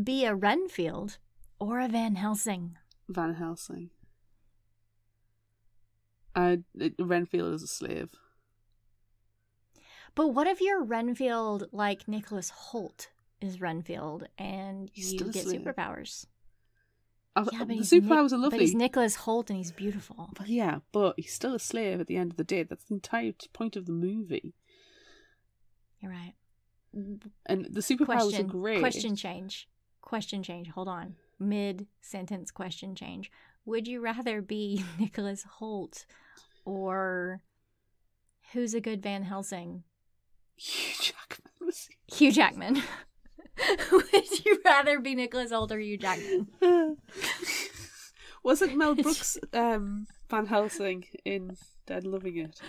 be a Renfield or a Van Helsing? Van Helsing. Renfield is a slave. But what if you're Renfield like Nicholas Holt is Renfield and He's you still a get slave. superpowers? The But superpowers are lovely. But he's Nicholas Holt and he's beautiful. But yeah, but he's still a slave at the end of the day. That's the entire point of the movie. You're right. And the superpowers are great. Question change. Hold on. Mid-sentence question change. Would you rather be Nicholas Holt or who's a good Van Helsing? Hugh Jackman. Hugh Jackman. Would you rather be Nicholas Holt or Hugh Jackman? Wasn't Mel Brooks Van Helsing in Dead Loving It?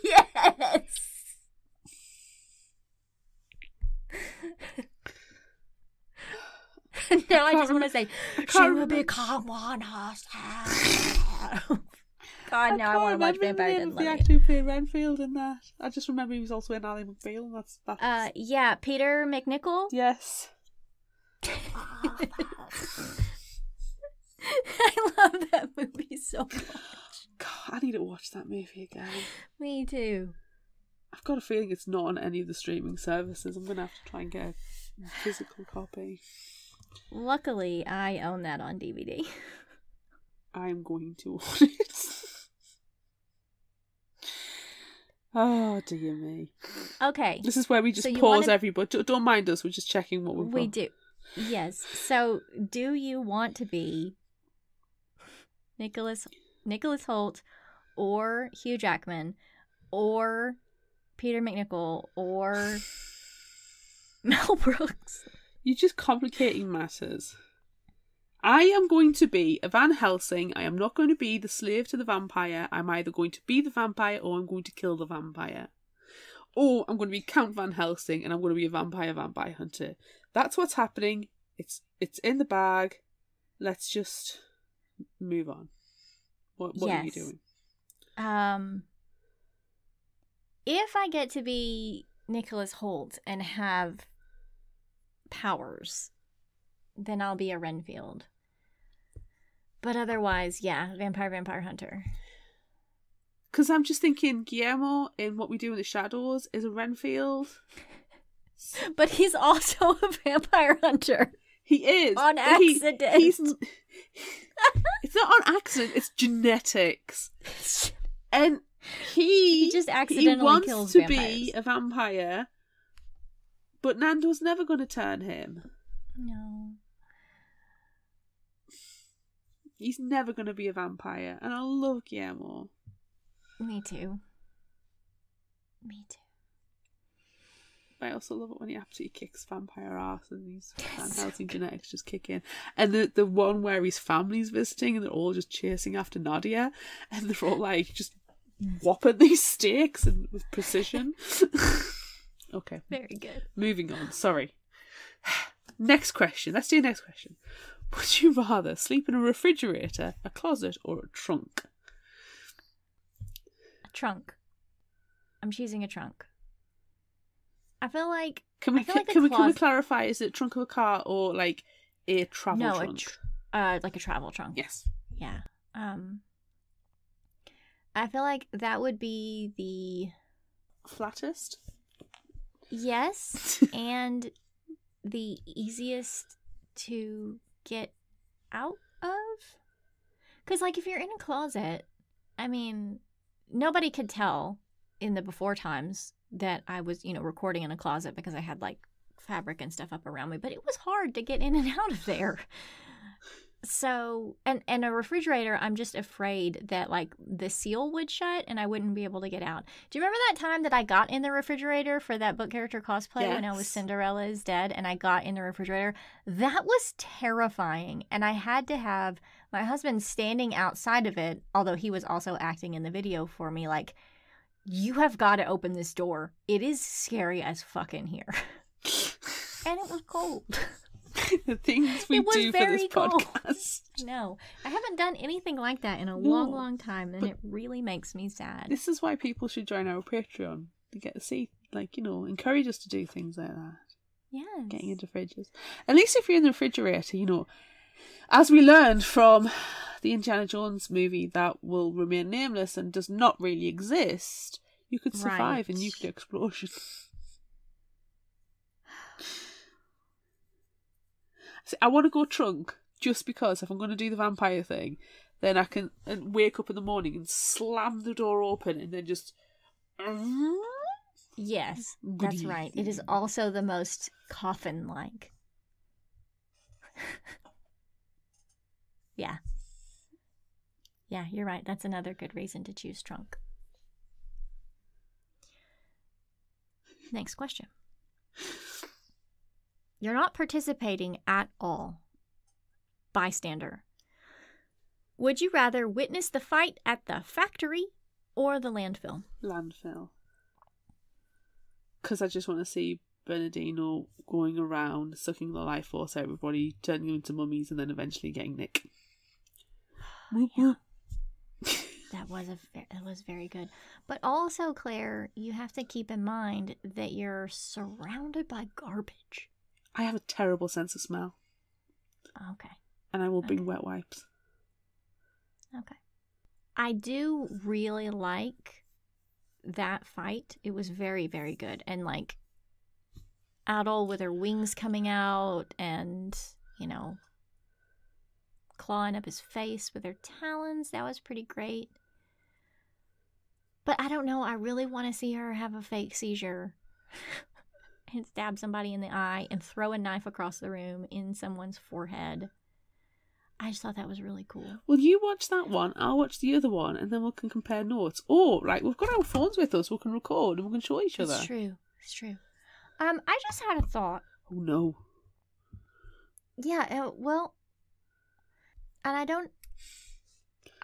Yes. No, I just want to say, she will become one herself. God, now I want to watch Vampire Dead the Loving actor who played Renfield in that. I just remember he was also in Ally McBeal, and that's... Yeah, Peter McNichol. Yes. I love that movie so much. God, I need to watch that movie again. Me too. I've got a feeling it's not on any of the streaming services. I'm going to have to try and get a physical copy. Luckily, I own that on DVD. I'm going to watch it. Oh, dear me. Okay. This is where we just So pause everybody. Don't mind us, we're just checking what we've got. We do. Yes. So, do you want to be Nicholas Holt or Hugh Jackman or Peter McNichol or Mel Brooks? You're just complicating matters. I am going to be a Van Helsing. I am not going to be the slave to the vampire. I'm either going to be the vampire or I'm going to kill the vampire. Or I'm going to be Count Van Helsing and I'm going to be a vampire hunter. That's what's happening. It's in the bag. Let's just move on. What are you doing? If I get to be Nicholas Holt and have powers, then I'll be a Renfield. But otherwise, yeah, vampire hunter. Because I'm just thinking Guillermo in What We Do in the Shadows is a Renfield. But he's also a vampire hunter. He is. On accident. It's not on accident, it's genetics. And he just accidentally kills to vampires. be a vampire, but Nando's never going to turn him. No. He's never going to be a vampire. And I love Guillermo. Me too. But I also love it when he absolutely kicks vampire ass and these Van Helsing genetics just kick in. And the one where his family's visiting and they're all just chasing after Nadia and they're all like just whopping these stakes and with precision. Okay. Very good. Moving on. Sorry. Next question. Let's do the next question. Would you rather sleep in a refrigerator, a closet, or a trunk? A trunk. I'm choosing a trunk. I feel like Can we clarify? Is it trunk of a car or like a travel trunk? Like a travel trunk. Yes. Yeah. I feel like that would be the flattest. Yes, and the easiest to get out of. Because, like, if you're in a closet, I mean, nobody could tell in the before times that I was, recording in a closet because I had, like, fabric and stuff up around me. But it was hard to get in and out of there. So, and a refrigerator, I'm just afraid that, like, the seal would shut and I wouldn't be able to get out. Do you remember that time that I got in the refrigerator for that book character cosplay when I was Yes. Cinderella is Dead and I got in the refrigerator? That was terrifying. And I had to have my husband standing outside of it, although he was also acting in the video for me, like, you have got to open this door. It is scary as fuck in here. And it was cold. The things we It was do for this very cold. podcast. No, I haven't done anything like that in a long, long time, and it really makes me sad. This is why people should join our Patreon. To get to see, like, encourage us to do things like that. Yes. Getting into fridges. At least if you're in the refrigerator, as we learned from the Indiana Jones movie that will remain nameless and does not really exist, you could survive a Right. nuclear explosion. See, I want to go trunk just because if I'm going to do the vampire thing, then I can wake up in the morning and slam the door open and then just... Yes, Good that's right. It is evening. also the most coffin-like. Yeah. Yeah, you're right. That's another good reason to choose trunk. Next question. You're not participating at all. Bystander. Would you rather witness the fight at the factory or the landfill? Landfill. Because I just want to see Bernardino going around, sucking the life force out of everybody, turning them into mummies, and then eventually getting Nick. Whoop, whoop. That was very good. But also, Claire, you have to keep in mind that you're surrounded by garbage. I have a terrible sense of smell, Okay. and I will bring wet wipes. Okay. I do really like that fight. It was very, very good. And like Adol with her wings coming out and, clawing up his face with her talons. That was pretty great. But I don't know. I really want to see her have a fake seizure and stab somebody in the eye and throw a knife across the room in someone's forehead. I just thought that was really cool. Well, you watch that one, I'll watch the other one, and then we can compare notes. Or, right, we've got our phones with us, we can record and we can show each other. It's true. It's true. I just had a thought. Oh no. Yeah, well, and I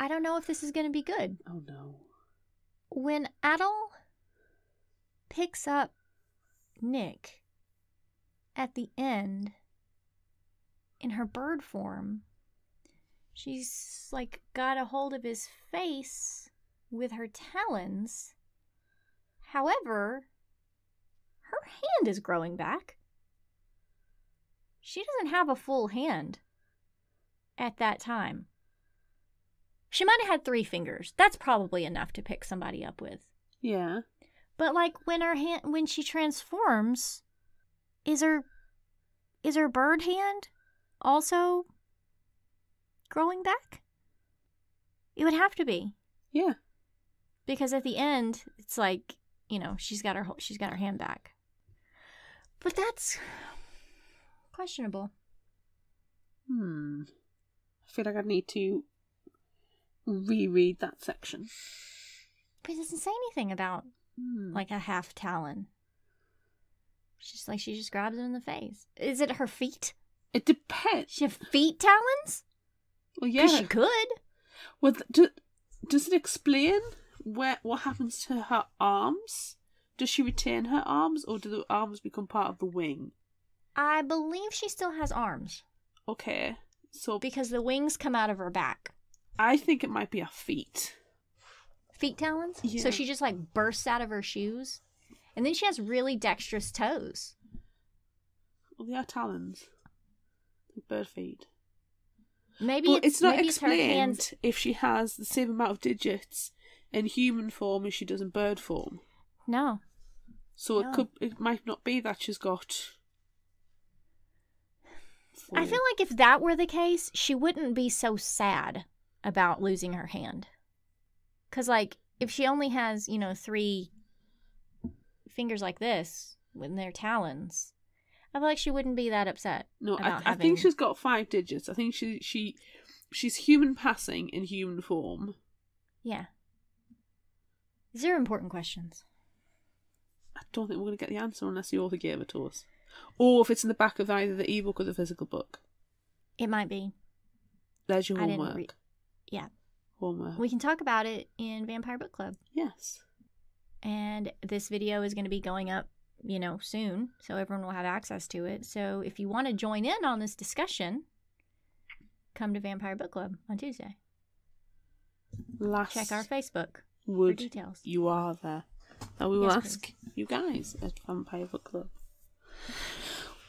don't know if this is going to be good. Oh no. When Adol picks up Nick at the end in her bird form, she's like got a hold of his face with her talons. However, her hand is growing back. She doesn't have a full hand at that time. She might have had 3 fingers. That's probably enough to pick somebody up with. Yeah. But like when she transforms, is her bird hand also growing back? It would have to be. Yeah. Because at the end, it's like, she's got her hand back. But that's questionable. I feel like I need to reread that section. But it doesn't say anything about like a half talon. She's like, she just grabs him in the face. Is it her feet? It depends. She have feet talons? Well, yeah. Because she could. Well, does it explain what happens to her arms? Does she retain her arms, or do the arms become part of the wing? I believe she still has arms. Okay, so Because the wings come out of her back. I think it might be her feet. Feet talons? Yeah. So she just like bursts out of her shoes. And then she has really dexterous toes. Well, they are talons. Like bird feet. Maybe But it's not maybe it's her hands. explained if she has the same amount of digits in human form as she does in bird form. No. So No. it might not be that she's got. I feel like if that were the case, she wouldn't be so sad about losing her hand. Because, like, if she only has, 3 fingers like this with their talons, I feel like she wouldn't be that upset. No, about I think she's got 5 digits. I think she's human passing in human form. Yeah. These are important questions. I don't think we're going to get the answer unless the author gave it to us. Or if it's in the back of either the ebook or the physical book. It might be. There's your homework. Yeah. Homework. We can talk about it in Vampire Book Club. Yes. And this video is going to be going up, soon. So everyone will have access to it. So if you want to join in on this discussion, come to Vampire Book Club on Tuesday. Check our Facebook for details. You are there. That we will ask please. you guys at Vampire Book Club.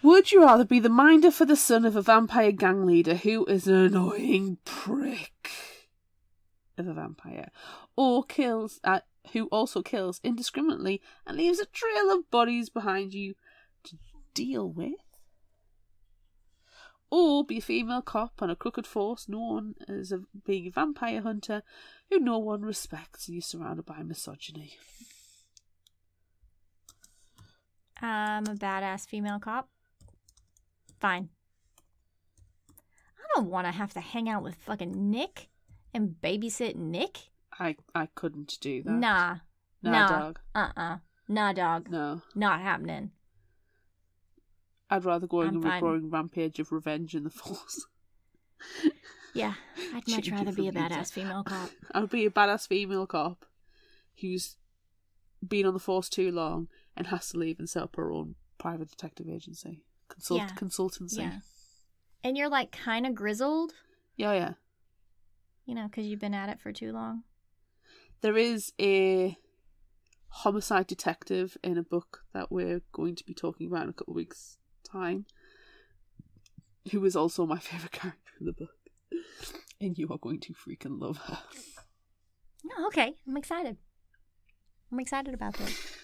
Would you rather be the minder for the son of a vampire gang leader who is an annoying prick of a vampire, or who also kills indiscriminately and leaves a trail of bodies behind you to deal with? Or be a female cop on a crooked force known as being a vampire hunter who no one respects and you're surrounded by misogyny? I'm a badass female cop. Fine. I don't want to have to hang out with fucking Nick and babysit Nick. I couldn't do that. Nah, dog. Nah, dog. No. Not happening. I'd rather go on I'm a fine. roaring rampage of revenge in the force. Yeah, I'd much rather be a badass female cop. I'd be a badass female cop who's been on the force too long and has to leave and set up her own private detective agency. Consultancy. Yeah. And you're like kind of grizzled. Yeah. Because you've been at it for too long. There is a homicide detective in a book that we're going to be talking about in a couple of weeks' time, who is also my favourite character in the book. And you are going to freaking love her. Oh, okay. I'm excited. I'm excited about this.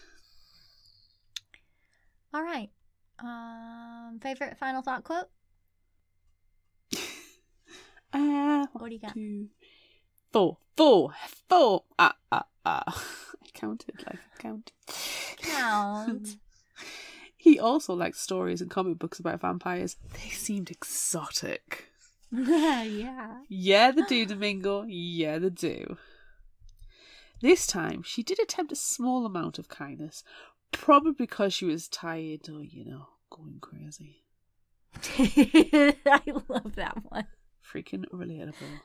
All right. Favorite final thought quote? What do you got? 2, 4. I counted like I counted. Count. He also likes stories and comic books about vampires. They seemed exotic. Yeah. Yeah, they do, Domingo. Yeah, they do. This time, she did attempt a small amount of kindness, probably because she was tired or, going crazy. I love that one. Freaking relatable.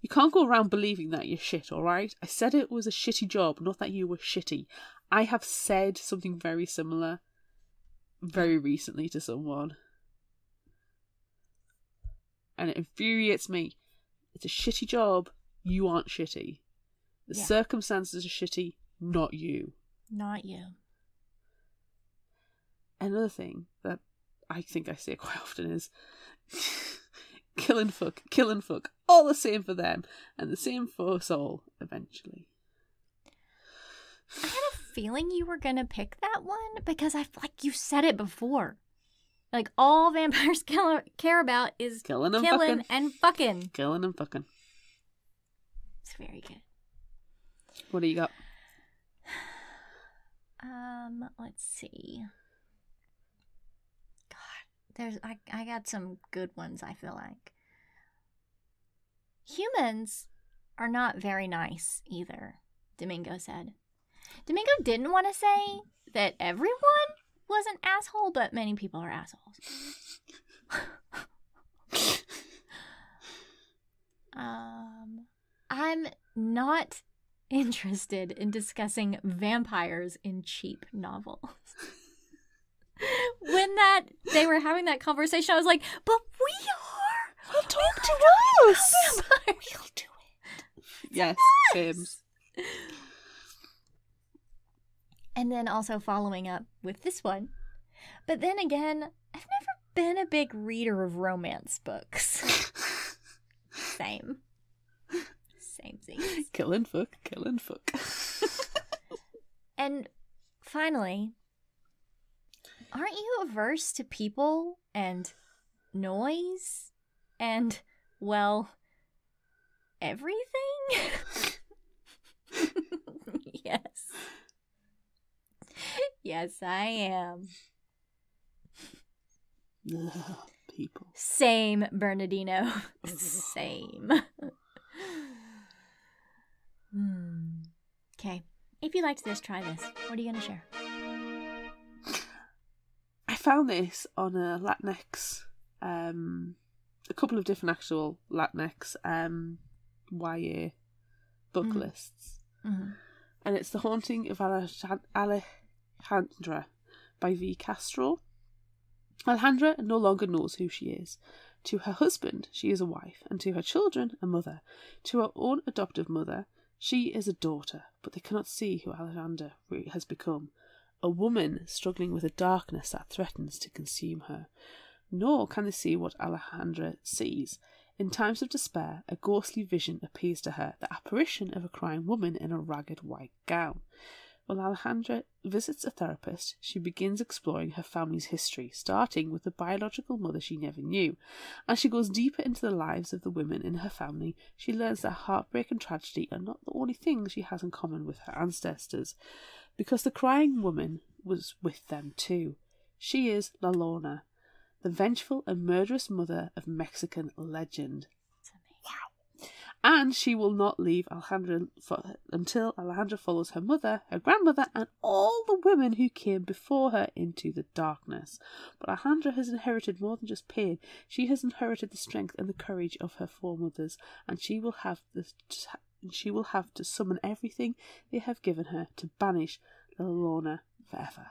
You can't go around believing that you're shit, alright? I said it was a shitty job, not that you were shitty. I have said something very similar very recently to someone. And it infuriates me. It's a shitty job. You aren't shitty. The circumstances are shitty, not you. Not you. Another thing that I think I say quite often is kill and fuck, all the same for them, and the same for us all, eventually. I had a feeling you were going to pick that one because I feel like you said it before. Like, all vampires care about is killing and fucking. Killing and fucking. It's very good. What do you got? Let's see. God, I got some good ones, I feel like. Humans are not very nice either, Domingo said. Domingo didn't want to say that everyone was an asshole, but many people are assholes. I'm not interested in discussing vampires in cheap novels. When they were having that conversation, I was like, but we are. Well, talk to us. We'll do it. Yes, Sims. And then also following up with this one. But then again, I've never been a big reader of romance books. Same. Samesies. Kill and fuck. And finally, aren't you averse to people and noise and, well, everything? Yes. Yes, I am. Ugh, people. Same, Bernardino. Same. Okay. If you liked this, try this. What are you going to share? I found this on a Latinx, a couple of different actual Latinx YA book lists. Mm-hmm. And it's The Haunting of Alejandra by V. Castro. Alejandra no longer knows who she is. To her husband, she is a wife, and to her children, a mother. To her own adoptive mother, she is a daughter, but they cannot see who Alejandra has become. A woman struggling with a darkness that threatens to consume her. Nor can they see what Alejandra sees. In times of despair, a ghostly vision appears to her, the apparition of a crying woman in a ragged white gown. When Alejandra visits a therapist, she begins exploring her family's history, starting with the biological mother she never knew. As she goes deeper into the lives of the women in her family, she learns that heartbreak and tragedy are not the only things she has in common with her ancestors, because the crying woman was with them too. She is La Lorna, the vengeful and murderous mother of Mexican legend. Wow. And she will not leave Alejandra until Alejandra follows her mother, her grandmother, and all the women who came before her into the darkness. But Alejandra has inherited more than just pain. She has inherited the strength and the courage of her foremothers, and she will have to summon everything they have given her to banish La Lorna forever.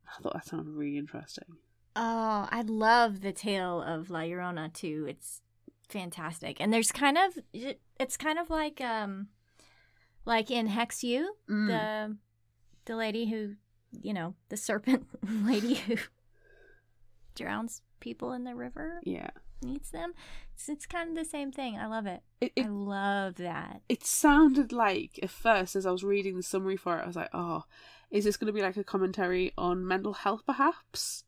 I thought that sounded really interesting. Oh, I love the tale of La Llorona too. It's fantastic. And there's it's kind of like in Hex U, the lady who, the serpent lady who drowns people in the river. Yeah. Eats them. It's kind of the same thing. I love it. I love that. It sounded like, at first, as I was reading the summary for it, I was like, oh, is this going to be like a commentary on mental health, perhaps?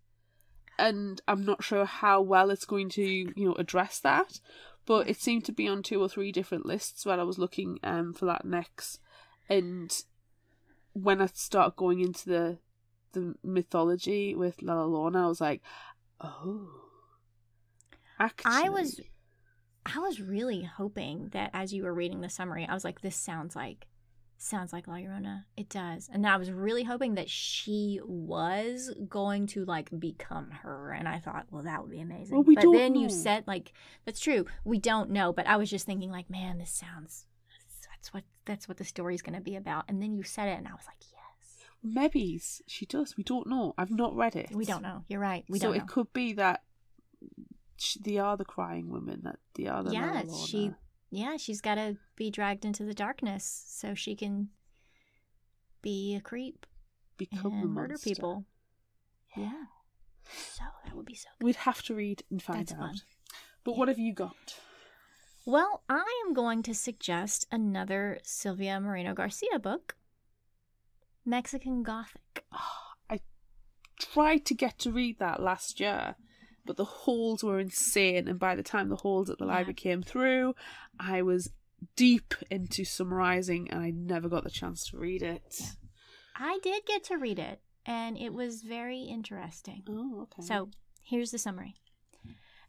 And I'm not sure how well it's going to, address that. But it seemed to be on 2 or 3 different lists when I was looking for that next. And when I started going into the mythology with La Llorona, I was like, oh. Actually. I was really hoping that as you were reading the summary, I was like, this sounds like La Llorona. It does. And I was really hoping that she was going to become her. And I thought, well, that would be amazing. Well, we but don't then know. You said that's true. We don't know. But I was just thinking man, that's what the story's going to be about. And then you said it and I was like, yes. Maybe she does. We don't know. I've not read it. We don't know. You're right. We don't know. So it could be that they are the crying women, that they are the La Llorona. She's got to be dragged into the darkness so she can be a creep, become and the murder monster. People. Yeah. So that would be so good. We'd have to read and find That's out. Fun. But what have you got? Well, I am going to suggest another Silvia Moreno-Garcia book, Mexican Gothic. I tried to get to read that last year, but the holds were insane, and by the time the holds at the library came through, I was deep into summarising and I never got the chance to read it. Yeah. I did get to read it, and it was very interesting. Oh, okay. So, here's the summary.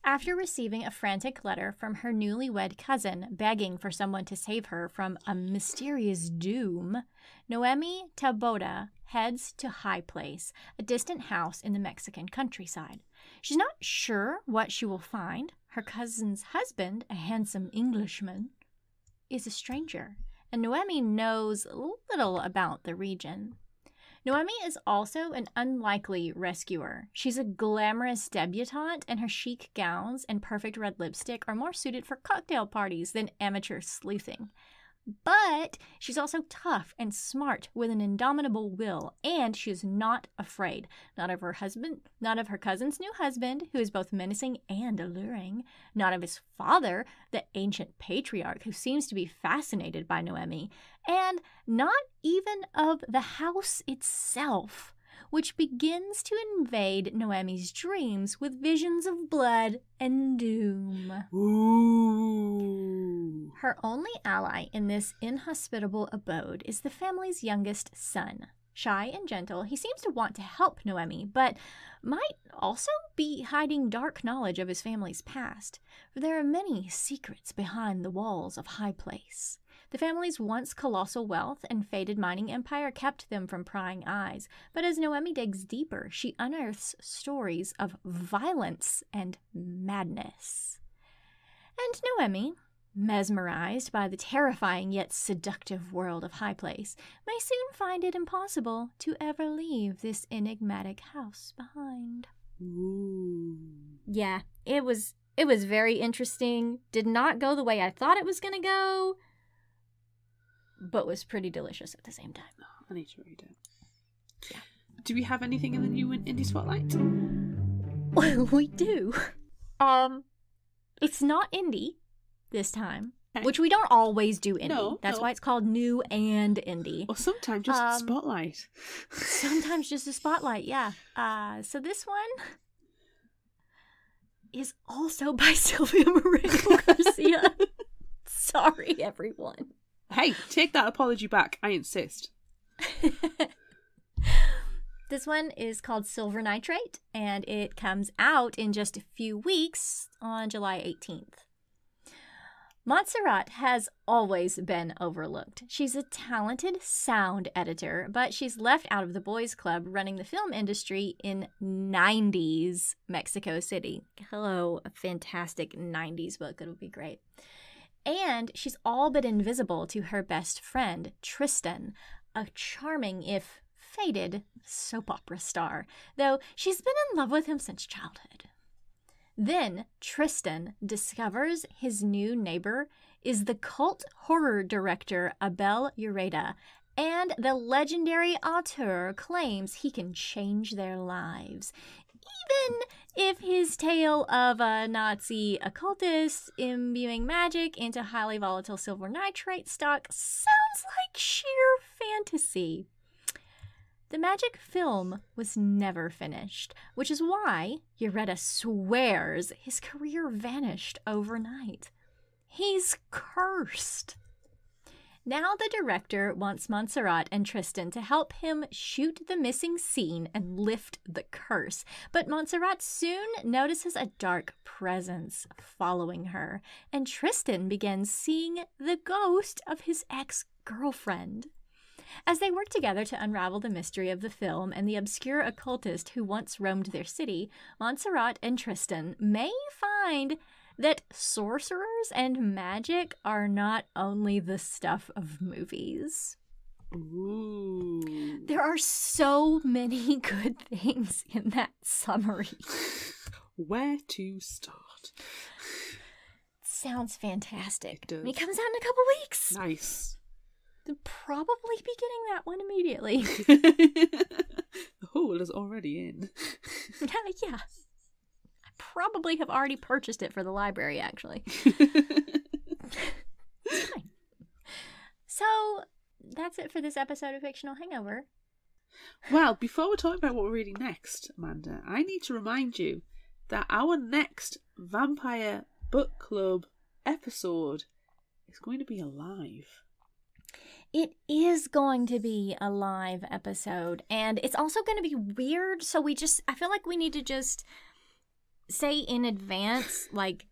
After receiving a frantic letter from her newlywed cousin begging for someone to save her from a mysterious doom, Noemi Taboada heads to High Place, a distant house in the Mexican countryside. She's not sure what she will find. Her cousin's husband, a handsome Englishman, is a stranger, and Noemi knows little about the region. Noemi is also an unlikely rescuer. She's a glamorous debutante, and her chic gowns and perfect red lipstick are more suited for cocktail parties than amateur sleuthing. But she's also tough and smart with an indomitable will, and she is not afraid. Not of her cousin's new husband, who is both menacing and alluring. Not of his father, the ancient patriarch, who seems to be fascinated by Noemi. And not even of the house itself, which begins to invade Noemi's dreams with visions of blood and doom. Ooh. Her only ally in this inhospitable abode is the family's youngest son, Shy and gentle, he seems to want to help Noemi, but might also be hiding dark knowledge of his family's past, for there are many secrets behind the walls of High Place. The family's once colossal wealth and fated mining empire kept them from prying eyes, but as Noemi digs deeper, she unearths stories of violence and madness. And Noemi, mesmerized by the terrifying yet seductive world of High Place, may soon find it impossible to ever leave this enigmatic house behind. Ooh. Yeah, it was very interesting. Did not go the way I thought it was going to go, but was pretty delicious at the same time. Oh, I need to read it. Yeah. Do we have anything in the new indie spotlight? Well, we do. It's not indie this time, which we don't always do indie. No, That's why it's called new and indie. Or sometimes just spotlight. Sometimes just a spotlight, yeah. So this one is also by Silvia Moreno-Garcia. Sorry, everyone. Hey, take that apology back. I insist. This one is called Silver Nitrate, and it comes out in just a few weeks on July 18th. Montserrat has always been overlooked. She's a talented sound editor, but she's left out of the boys' club running the film industry in 90s Mexico City. Hello, a fantastic 90s book. It'll be great. And she's all but invisible to her best friend, Tristan, a charming, if faded, soap opera star, though she's been in love with him since childhood. Then Tristan discovers his new neighbor is the cult horror director Abel Ureta, and the legendary auteur claims he can change their lives, even if his tale of a Nazi occultist imbuing magic into highly volatile silver nitrate stock sounds like sheer fantasy. The magic film was never finished, which is why Ureta swears his career vanished overnight. He's cursed. Now the director wants Montserrat and Tristan to help him shoot the missing scene and lift the curse, but Montserrat soon notices a dark presence following her, and Tristan begins seeing the ghost of his ex-girlfriend. As they work together to unravel the mystery of the film and the obscure occultist who once roamed their city, Montserrat and Tristan may find that sorcerers and magic are not only the stuff of movies. Ooh. There are so many good things in that summary. Where to start? Sounds fantastic. It does. It comes out in a couple weeks. Nice. They'll probably be getting that one immediately. The hole is already in. Yeah. I probably have already purchased it for the library, actually. It's fine. So, that's it for this episode of Fictional Hangover. Well, before we talk about what we're reading next, Amanda, I need to remind you that our next Vampire Book Club episode is going to be a live. It is going to be a live episode, and it's also going to be weird, so I feel like we need to just say in advance, like,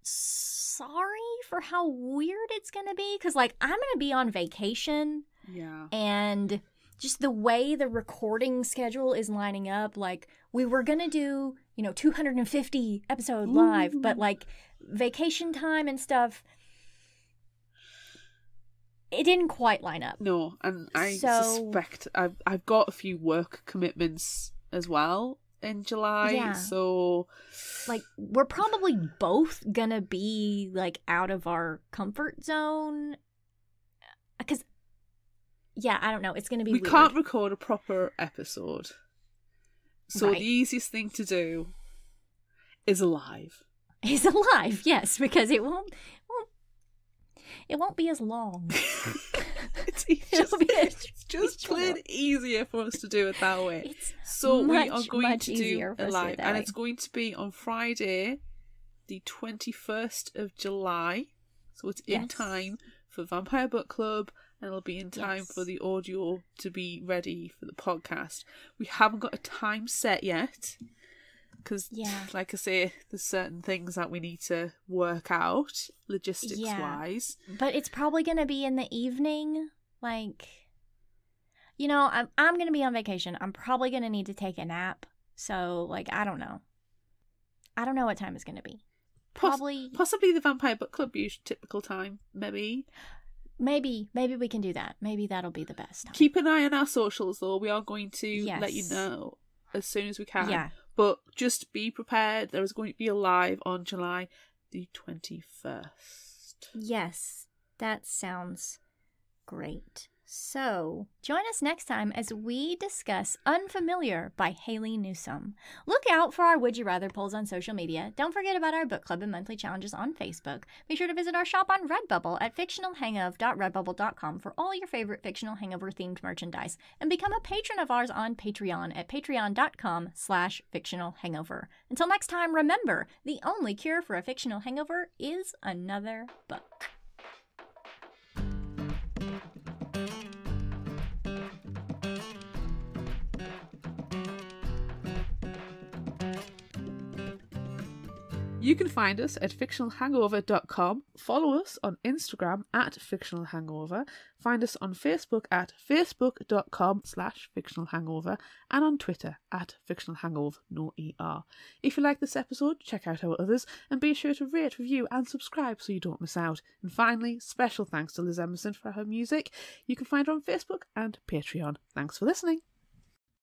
sorry for how weird it's going to be, because, like, I'm going to be on vacation. Yeah. And just the way the recording schedule is lining up, like, we were going to do, 250 episode live, but, like, vacation time and stuff, it didn't quite line up. No, and I suspect I've got a few work commitments as well in July, so... Like, we're probably both gonna be, like, out of our comfort zone. Because, I don't know, it's gonna be weird. We can't record a proper episode. So Right. The easiest thing to do is live. Is alive, yes, because it won't be as long. It's just plain easier for us to do it that way. So we are going to do it live, and it's going to be on Friday, the 21st of July. So it's in time for Vampire Book Club, and it'll be in time Yes. for the audio to be ready for the podcast. We haven't got a time set yet, because, like I say, there's certain things that we need to work out logistics-wise. But it's probably going to be in the evening. Like, you know, I'm going to be on vacation. I'm probably going to need to take a nap. So, like, I don't know. I don't know what time it's going to be. Probably. Possibly the Vampire Book Club typical time, maybe. Maybe we can do that. Maybe that'll be the best time. Keep an eye on our socials, though. We are going to let you Yes. know as soon as we can. Yeah. But just be prepared. There is going to be a live on July the 21st. Yes, that sounds great. So, join us next time as we discuss Unfamiliar by Haley Newsome. Look out for our Would You Rather polls on social media. Don't forget about our book club and monthly challenges on Facebook. Be sure to visit our shop on Redbubble at fictionalhangover.redbubble.com for all your favorite Fictional Hangover-themed merchandise. And become a patron of ours on Patreon at patreon.com/fictionalhangover. Until next time, remember, the only cure for a fictional hangover is another book. You can find us at fictionalhangover.com, follow us on Instagram at fictionalhangover, find us on Facebook at facebook.com/fictionalhangover, and on Twitter at fictionalhangover, no ER. If you like this episode, check out our others, and be sure to rate, review, and subscribe so you don't miss out. And finally, special thanks to Liz Emerson for her music. You can find her on Facebook and Patreon. Thanks for listening.